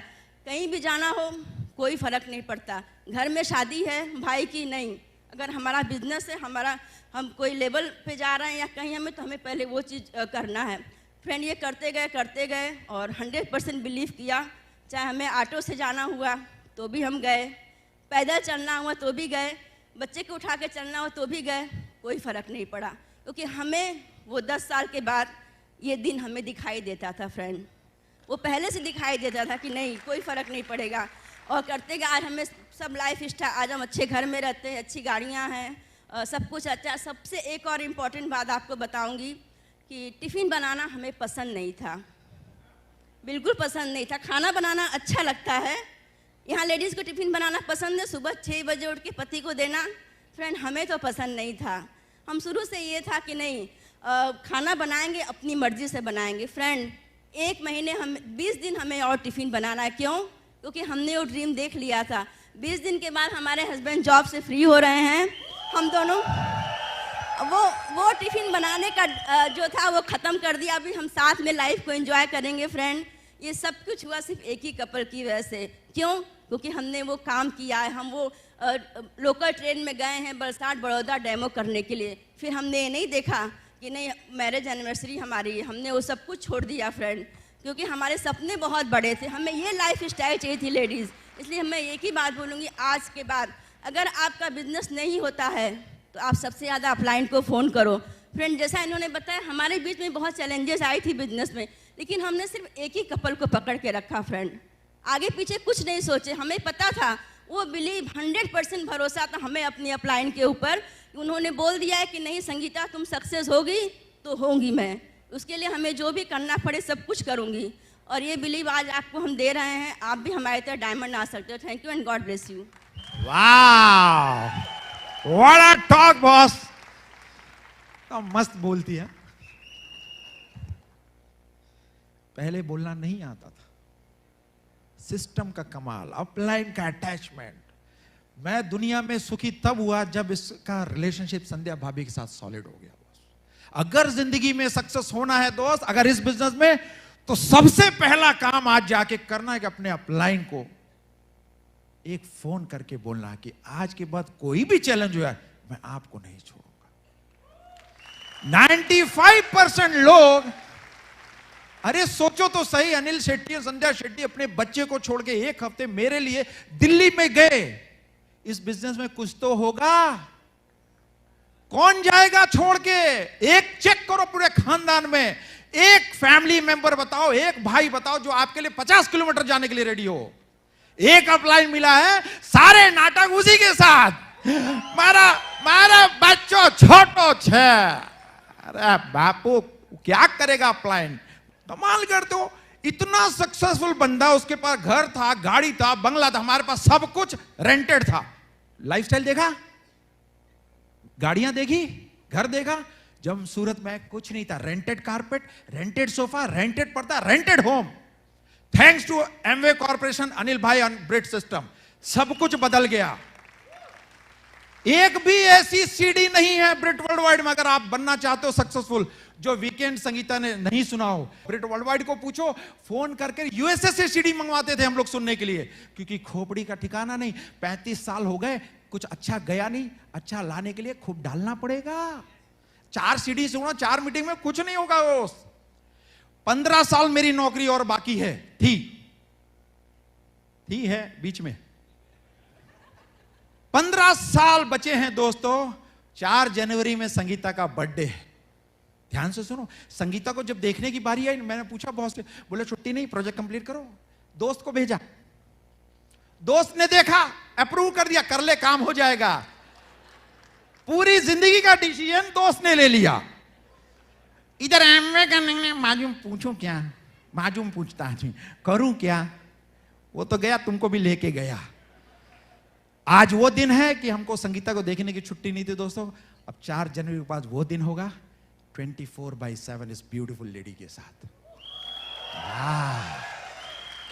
कहीं भी जाना हो कोई फ़र्क नहीं पड़ता, घर में शादी है भाई की नहीं, अगर हमारा बिजनेस है, हम कोई लेवल पे जा रहे हैं या कहीं हमें, तो हमें पहले वो चीज़ करना है। फ्रेंड ये करते गए और 100% बिलीव किया। चाहे हमें ऑटो से जाना हुआ तो भी हम गए, पैदल चलना हुआ तो भी गए, बच्चे को उठा के चलना हो तो भी गए, कोई फ़र्क नहीं पड़ा, क्योंकि हमें वो 10 साल के बाद ये दिन हमें दिखाई देता था फ्रेंड। वो पहले से दिखाई देता था कि नहीं कोई फ़र्क नहीं पड़ेगा। और करते गए आज हमें सब लाइफ स्टाइल, आज हम अच्छे घर में रहते हैं, अच्छी गाड़ियाँ हैं, सब कुछ अच्छा। सबसे एक और इम्पॉर्टेंट बात आपको बताऊंगी कि टिफ़िन बनाना हमें पसंद नहीं था, बिल्कुल पसंद नहीं था। खाना बनाना अच्छा लगता है, यहाँ लेडीज़ को टिफ़िन बनाना पसंद है, सुबह 6 बजे उठ के पति को देना। फ्रेंड हमें तो पसंद नहीं था। हम शुरू से ये था कि नहीं खाना बनाएंगे अपनी मर्ज़ी से बनाएंगे। फ्रेंड 1 महीने हम 20 दिन हमें और टिफ़िन बनाना है। क्यों? क्योंकि हमने वो ड्रीम देख लिया था। 20 दिन के बाद हमारे हस्बैंड जॉब से फ्री हो रहे हैं, हम दोनों वो टिफ़िन बनाने का जो था वो ख़त्म कर दिया। अभी हम साथ में लाइफ को एंजॉय करेंगे फ्रेंड। ये सब कुछ हुआ सिर्फ एक ही कपल की वजह से। क्यों? क्योंकि हमने वो काम किया है। हम वो लोकल ट्रेन में गए हैं बरसात बड़ौदा डेमो करने के लिए। फिर हमने ये नहीं देखा कि नहीं मैरिज एनिवर्सरी हमारी, हमने वो सब कुछ छोड़ दिया फ्रेंड, क्योंकि हमारे सपने बहुत बड़े थे। हमें ये लाइफ स्टाइल चाहिए थी लेडीज़। इसलिए मैं एक ही बात बोलूँगी, आज के बाद अगर आपका बिजनेस नहीं होता है तो आप सबसे ज़्यादा अपलाइन को फ़ोन करो। फ्रेंड जैसा इन्होंने बताया, हमारे बीच में बहुत चैलेंजेस आई थी बिजनेस में, लेकिन हमने सिर्फ एक ही कपल को पकड़ के रखा फ्रेंड, आगे पीछे कुछ नहीं सोचे। हमें पता था, वो बिलीव 100% भरोसा था हमें अपनी अपलाइन के ऊपर। उन्होंने बोल दिया है कि नहीं संगीता तुम सक्सेस होगी तो होंगी मैं, उसके लिए हमें जो भी करना पड़े सब कुछ करूँगी। और ये बिलीव आज आपको हम दे रहे हैं, आप भी हमारे तरह डायमंड आ सकते हो। Thank you and God bless you. वाह, व्हाट अ टॉक बॉस। तो मस्त बोलती है। पहले बोलना नहीं आता था। सिस्टम का कमाल, अपलाइन का अटैचमेंट। मैं दुनिया में सुखी तब हुआ जब इसका रिलेशनशिप संध्या भाभी के साथ सॉलिड हो गया। अगर जिंदगी में सक्सेस होना है दोस्त, अगर इस बिजनेस में, तो सबसे पहला काम आज जाके करना है कि अपने अपलाइन को एक फोन करके बोलना कि आज के बाद कोई भी चैलेंज हुआ मैं आपको नहीं छोड़ूंगा। 95% लोग, अरे सोचो तो सही, अनिल शेट्टी और संध्या शेट्टी अपने बच्चे को छोड़ के 1 हफ्ते मेरे लिए दिल्ली में गए। इस बिजनेस में कुछ तो होगा, कौन जाएगा छोड़ के? एक चेक करो पूरे खानदान में, एक फैमिली मेंबर बताओ, एक भाई बताओ जो आपके लिए 50 किलोमीटर जाने के लिए रेडी हो। एक अपलाइन मिला है, सारे नाटक उसी के साथ। मारा बच्चों छोटो छे। अरे बापू क्या करेगा अपलाइन? कमाल करते हो। इतना सक्सेसफुल बंदा, उसके पास घर था, गाड़ी था, बंगला था, हमारे पास सब कुछ रेंटेड था। लाइफस्टाइल देखा, गाड़ियां देखी, घर देखा। जब सूरत में कुछ नहीं था, rented carpet, rented sofa, rented पर्दा, rented home. Thanks to Amway corporation, Anil भाई और ब्रिट सिस्टम, सब कुछ बदल गया। एक भी ऐसी सीडी नहीं है ब्रिट वर्ल्ड वाइड में, अगर आप बनना चाहते हो सक्सेसफुल, जो वीकेंड संगीता ने नहीं सुना हो। ब्रिट वर्ल्ड वाइड को पूछो, फोन करके यूएसए से सीडी मंगवाते थे हम लोग सुनने के लिए, क्योंकि खोपड़ी का ठिकाना नहीं। 35 साल हो गए, कुछ अच्छा गया नहीं, अच्छा लाने के लिए खूब डालना पड़ेगा। 4 सीडी सुनो, 4 मीटिंग में कुछ नहीं होगा। वो 15 साल मेरी नौकरी और बाकी है, थी है बीच में 15 साल बचे हैं दोस्तों। 4 जनवरी में संगीता का बर्थडे है। ध्यान से सुनो, संगीता को जब देखने की बारी आई, मैंने पूछा बॉस से, बोले छुट्टी नहीं, प्रोजेक्ट कंप्लीट करो। दोस्त को भेजा, दोस्त ने देखा, अप्रूव कर दिया, कर ले काम हो जाएगा। पूरी जिंदगी का डिसीजन दोस्त ने ले लिया। इधर एमवे करने माजूम पूछूं क्या, माजूम पूछता है करूं क्या, वो तो गया, तुमको भी लेके गया। आज वो दिन है कि हमको संगीता को देखने की छुट्टी नहीं थी दोस्तों। अब 4 जनवरी के बाद वो दिन होगा 24/7 इस ब्यूटीफुल लेडी के साथ।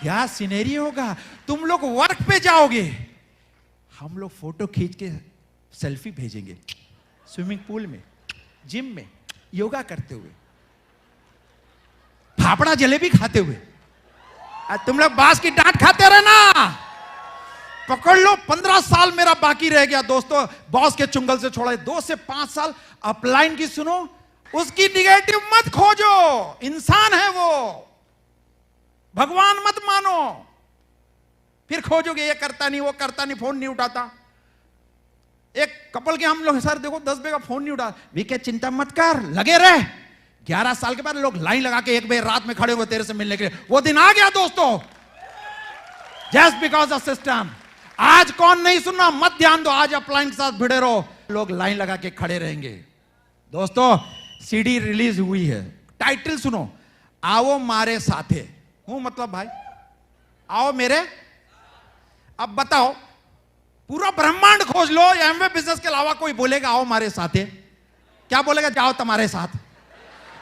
क्या सिनेरी होगा। तुम लोग वर्क पे जाओगे, हम लोग फोटो खींच के सेल्फी भेजेंगे, स्विमिंग पूल में, जिम में, योगा करते हुए, फाफड़ा जलेबी खाते हुए। तुम लोग बांस की डांट खाते रहे ना, पकड़ लो। 15 साल मेरा बाकी रह गया दोस्तों, बॉस के चुंगल से छोड़ा। 2 से 5 साल अपलाइन की सुनो, उसकी निगेटिव मत खोजो, इंसान है वो, भगवान मत मानो। फिर खोजोगे ये करता नहीं, वो करता नहीं, फोन नहीं उठाता। एक कपल के हम लोग, सर देखो 10 बजे का फोन नहीं उठा, वी के चिंता मत कर, लगे रहे। 11 साल के बाद लोग लाइन लगा के 1 बजे रात में खड़े हुए तेरे से मिलने के लिए। वो दिन आ गया दोस्तों, जस्ट बिकॉज ऑफ सिस्टम। आज कौन नहीं सुनना, मत ध्यान दो, आज अपलाइन के साथ भिड़े रहो, लोग लाइन लगा के खड़े रहेंगे। दोस्तों सीडी रिलीज हुई है, टाइटल सुनो, आओ मारे साथे। हूं मतलब भाई, आओ मेरे। अब बताओ, पूरा ब्रह्मांड खोज लो, एमवे बिजनेस के अलावा कोई बोलेगा आओ हमारे साथ है? क्या बोलेगा? जाओ तुम्हारे साथ,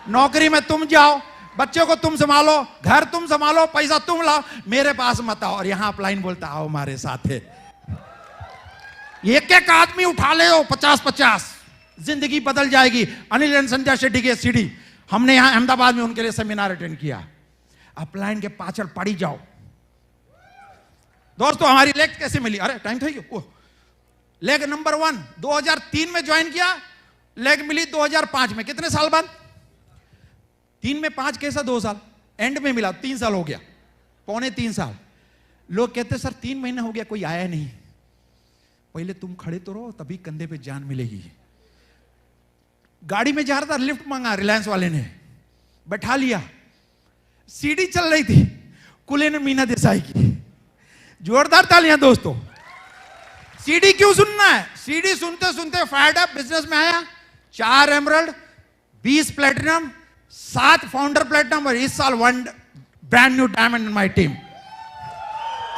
नौकरी में तुम जाओ, बच्चों को तुम संभालो, घर तुम संभालो, पैसा तुम लाओ, मेरे पास मत आओ। और यहां अपलाइन बोलता आओ हमारे साथ है। एक एक आदमी उठा ले 50-50, जिंदगी बदल जाएगी। अनिल एंड संध्या शेट्टी के सीडी हमने यहां अहमदाबाद में उनके लिए सेमिनार अटेंड किया। अपलाइन के पाछड़ पड़ी जाओ दोस्तों। हमारी लेग कैसे मिली? अरे टाइम था ये। लेग नंबर 1 2003 में ज्वाइन किया, लेग मिली 2005 में। कितने साल बाद? 3 में 5 कैसा 2 साल, एंड में मिला 3 साल हो गया, पौने 3 साल। लोग कहते सर 3 महीना हो गया कोई आया नहीं। पहले तुम खड़े तो रहो, तभी कंधे पे जान मिलेगी। गाड़ी में जा रहा था, लिफ्ट मांगा रिलायंस वाले ने, बैठा लिया। सीढ़ी चल रही थी, कुले ने मीना देसाई की। जोरदार तालियां दोस्तों। सीडी क्यों सुनना है? सीडी सुनते सुनते फायर्ड अप बिजनेस में आया। 4 एमरल्ड, 20 प्लेटिनम, 7 फाउंडर प्लेटिनम, और इस साल 1 brand new diamond in my team.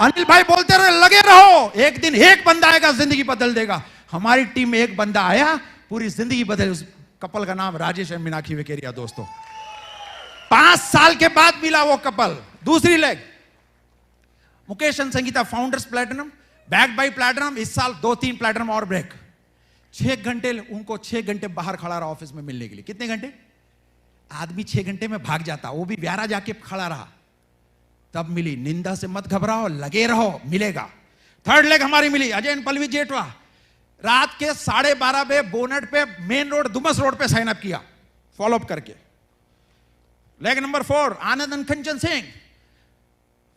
Anil भाई बोलते रहे लगे रहो, एक दिन एक बंदा आएगा जिंदगी बदल देगा। हमारी टीम में एक बंदा आया, पूरी जिंदगी बदल। उस कपल का नाम राजेश एंड मीनाक्षी वेकेरिया दोस्तों। 5 साल के बाद मिला वो कपल। दूसरी leg Mukesh and Sangeeta founders platinum, back by platinum. इस साल 2-3 प्लेटिनम और ब्रेक। 6 घंटे उनको 6 घंटे बाहर खड़ा रहा ऑफिस में मिलने के लिए। कितने घंटे? आदमी 6 घंटे में भाग जाता, वो भी व्यारा जाके खड़ा रहा, तब मिली। निंदा से मत घबराओ, लगे रहो, मिलेगा। थर्ड लेग हमारी मिली, अजय एंड पल्लवी जेठवा। रात के 12:30 बजे बोनट पे, मेन रोड दुमस रोड पे साइन अप किया, फॉलो अप करके। Leg number 4 Anand and Kanchan Singh,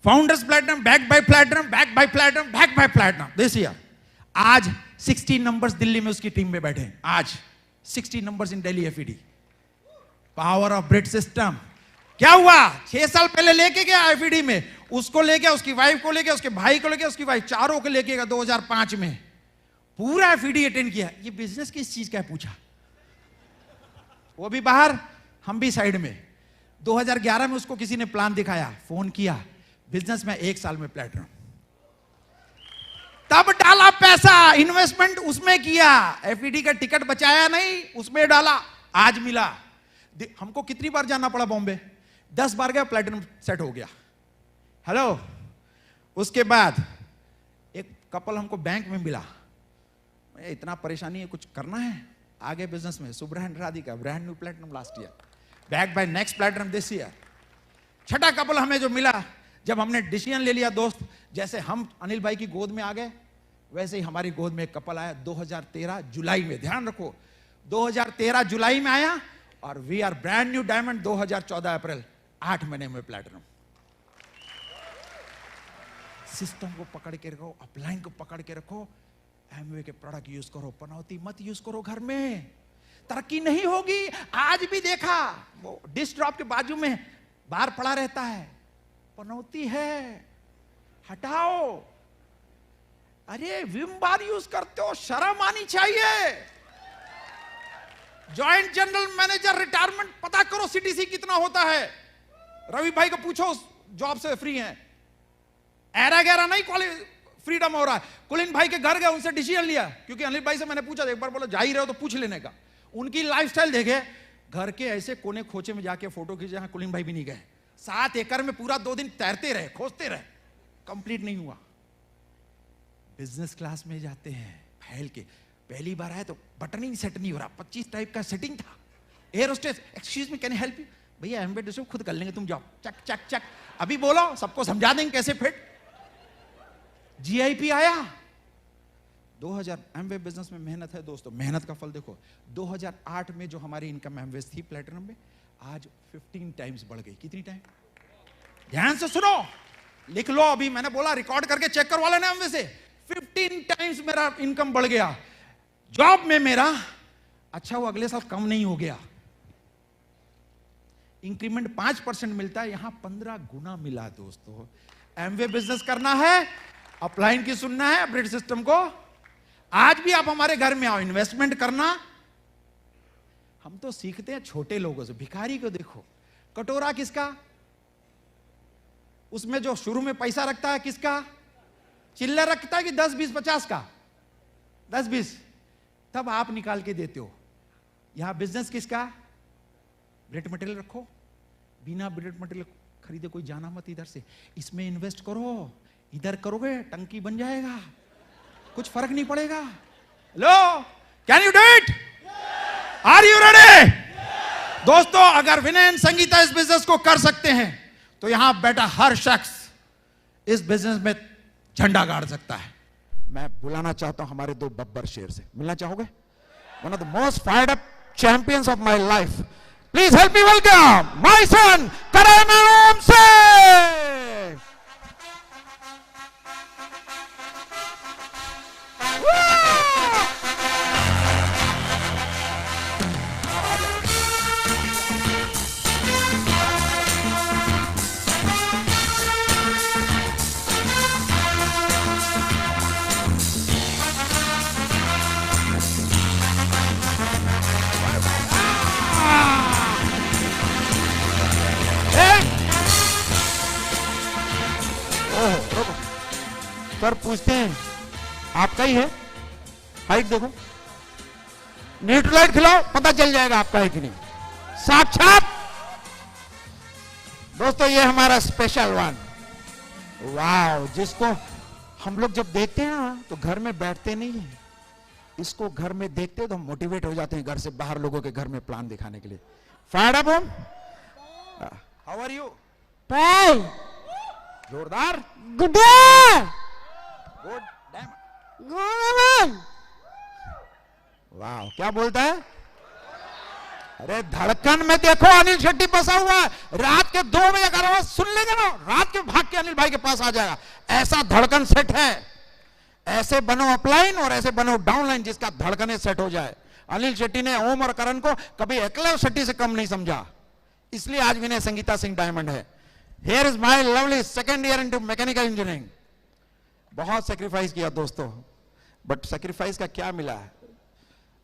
founders platinum, back by platinum, back by platinum, back by platinum this year. आज 60 नंबर्स दिल्ली में उसकी टीम में बैठे हैं। आज 60 numbers in Delhi FED. Power of Britt system. क्या हुआ? 6 साल पहले लेके गया एफईडी में, उसको ले गया, उसकी वाइफ को ले गया, उसके भाई को ले गया, उसकी वाइफ, चारों को लेके गया 2005 में। पूरा एफईडी अटेंड किया। ये बिजनेस किस चीज का है पूछा, वो भी बाहर, हम भी साइड में। 2011 में उसको किसी ने प्लान दिखाया, फोन किया, बिजनेस में 1 साल में प्लेटिनम। तब डाला पैसा, इन्वेस्टमेंट उसमें किया, एफईडी का टिकट बचाया नहीं, उसमें डाला, आज मिला। हमको कितनी बार जाना पड़ा बॉम्बे? 10 बार गया, प्लेटिनम सेट हो गया। हेलो। उसके बाद एक कपल हमको बैंक में मिला, इतना परेशानी है, कुछ करना है आगे बिजनेस में। सुब्रह and Radhika, brand new platinum last year, back by next platinum this year. छठा कपल हमें जो मिला, जब हमने डिसीजन ले लिया दोस्त, जैसे हम अनिल भाई की गोद में आ गए, वैसे ही हमारी गोद में एक कपल आया 2013 जुलाई में। ध्यान रखो, 2013 जुलाई में आया, और we are brand new diamond 2014 अप्रैल, 8 महीने में प्लेटिनम। सिस्टम को पकड़ के रखो, अपलाइन को पकड़ के रखो, एमवे के प्रोडक्ट यूज करो, पनौती मत यूज करो घर में, तरक्की नहीं होगी। आज भी देखा, वो डिश ड्रॉप के बाजू में बार पड़ा रहता है, पनौती है, हटाओ। अरे विम बार यूज करते हो, शर्म आनी चाहिए। जॉइंट जनरल मैनेजर रिटायरमेंट पता करो सीटीसी कितना होता है। रवि भाई को पूछो, जॉब से फ्री हैं, एरा गैरा नहीं, फ्रीडम हो रहा है। कुलिन भाई के घर गए, उनसे डिसीजन लिया, क्योंकि अनिल भाई से मैंने पूछा, एक बार बोला जा ही रहे हो तो पूछ लेने का। उनकी लाइफस्टाइल देखे, घर के ऐसे कोने खोचे में जाके फोटो खींचे, जहां कुलिन भाई भी नहीं गए। 7 एकड़ में पूरा 2 दिन तैरते रहे, खोजते रहे, कंप्लीट नहीं हुआ। बिजनेस क्लास में जाते हैं फैल के, पहली बार आए तो बटन ही सेट नहीं हो रहा, 25 टाइप का सेटिंग था, air hostess, excuse me can I help you? भैया एमबे सब खुद कर लेंगे, तुम जाओ, चक चक चक। अभी बोलो, सबको समझा देंगे कैसे फिट। जीआईपी आया 2000। एमवे बिजनेस में मेहनत है दोस्तों, मेहनत का फल देखो। 2008 में जो हमारी इनकम एमवेज थी प्लेटिनम में, आज 15 टाइम्स बढ़ गई। कितनी टाइम? ध्यान से सुनो, लिख लो, अभी मैंने बोला रिकॉर्ड करके चेक करवा लेना एमवे से। 15 टाइम्स मेरा इनकम बढ़ गया। जॉब में मेरा अच्छा, वो अगले साल कम नहीं हो गया। इंक्रीमेंट 5% मिलता है, यहां 15 गुना मिला दोस्तों। एमवे बिजनेस करना है, अपलाइन की सुनना है, अपग्रेड सिस्टम को। आज भी आप हमारे घर में आओ, इन्वेस्टमेंट करना। हम तो सीखते हैं छोटे लोगों से। भिखारी को देखो, कटोरा किसका? उसमें जो शुरू में पैसा रखता है किसका? चिल्लर रखता है कि 10 20 50 का? 10 20, तब आप निकाल के देते हो। यहां बिजनेस किसका? ब्रेड मटेरियल रखो, बिना ब्रेड मटेरियल खरीदे कोई जाना मत इधर से। इसमें इन्वेस्ट करो, इधर करोगे टंकी बन जाएगा, कुछ फर्क नहीं पड़ेगा। Hello, can you do it? Are you ready? दोस्तों, अगर विनय एंड संगीता इस बिजनेस को कर सकते हैं तो यहां बैठा हर शख्स इस बिजनेस में झंडा गाड़ सकता है। मैं बुलाना चाहता हूं हमारे 2 बब्बर शेर से। मिलना चाहोगे? One of the most fired up champions of my life. Please help me welcome my son Karan Om से। सर पूछते हैं, आपका ही है? हाइट देखो, न्यूट्रलाइट खिलाओ, पता चल जाएगा आपका है कि नहीं। साक्षात दोस्तों, ये हमारा स्पेशल वन। वाओ, जिसको हम लोग जब देखते हैं ना तो घर में बैठते नहीं है, इसको घर में देखते हैं तो हम मोटिवेट हो जाते हैं घर से बाहर लोगों के घर में प्लान दिखाने के लिए। Fire up home, how are you? Bye. जोरदार, Good day. Good damn. Good. वाह, क्या बोलता है? अरे धड़कन में देखो अनिल शेट्टी फंसा हुआ है। रात के 2 बजे अगर आवाज सुन लेंगे ना, रात के भाग के अनिल भाई के पास आ जाएगा। ऐसा धड़कन सेट है। ऐसे बनो अपलाइन और ऐसे बनो डाउनलाइन जिसका धड़कने सेट हो जाए। अनिल शेट्टी ने ओम और करण को कभी एकलव्य शेट्टी से कम नहीं समझा, इसलिए आज विनय संगीता सिंह डायमंड है। Here is my lovely second year into mechanical engineering. बहुत सेक्रीफाइस किया दोस्तों, बट सेक्रीफाइस का क्या मिला है?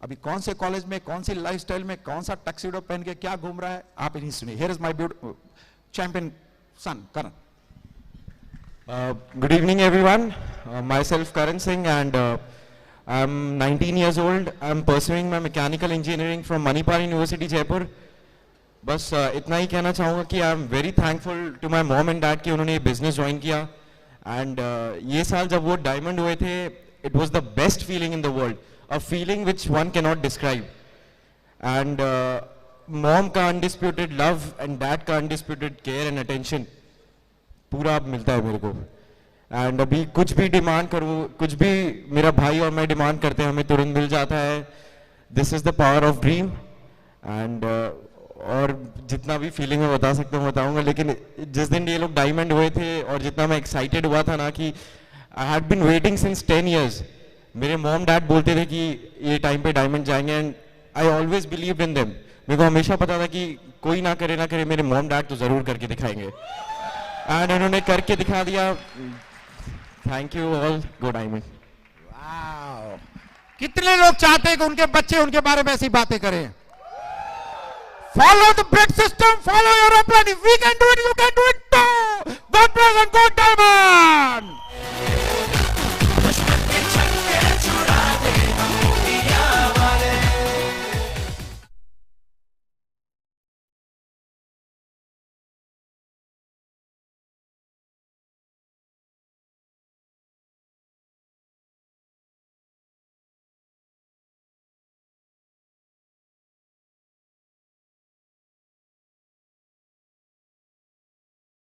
अभी कौन से कॉलेज में, कौन सी लाइफस्टाइल में, कौन सा टक्सीडो पहन के क्या घूम रहा है, आप इन्हीं सुनिए। Here is my beautiful champion son Karan. Good evening everyone, myself Karan Singh and I'm 19 years old. I'm pursuing my mechanical engineering from Manipal University Jaipur. बस इतना ही कहना चाहूँगा कि I'm very thankful to my mom and dad कि उन्होंने ये business join किया and ये साल जब वो diamond हुए थे, it was the best feeling in the world, a feeling which one cannot describe. And mom का undisputed love and dad का undisputed care and attention पूरा मिलता है मेरे को। एंड अभी कुछ भी डिमांड करूँ, कुछ भी मेरा भाई और मैं डिमांड करते हैं, हमें तुरंत मिल जाता है। This is the power of dream. And और जितना भी फीलिंग में बता सकता हूँ बताऊंगा, लेकिन जिस दिन ये लोग डायमंड हुए थे और जितना मैं एक्साइटेड हुआ था ना कि I had been waiting since 10 years। मेरे मॉम डैड बोलते थे कि ये टाइम पे डायमंड जाएंगे and I always believed in them. मेरे को हमेशा पता था कि कोई ना करे मेरे मॉम डैड तो जरूर करके दिखाएंगे एंड उन्होंने करके दिखा दिया। Thank you all, go diamond. Wow, कितने लोग चाहते हैं कि उनके बच्चे उनके बारे में ऐसी बातें करें? Follow the bread system, follow your upline, we can do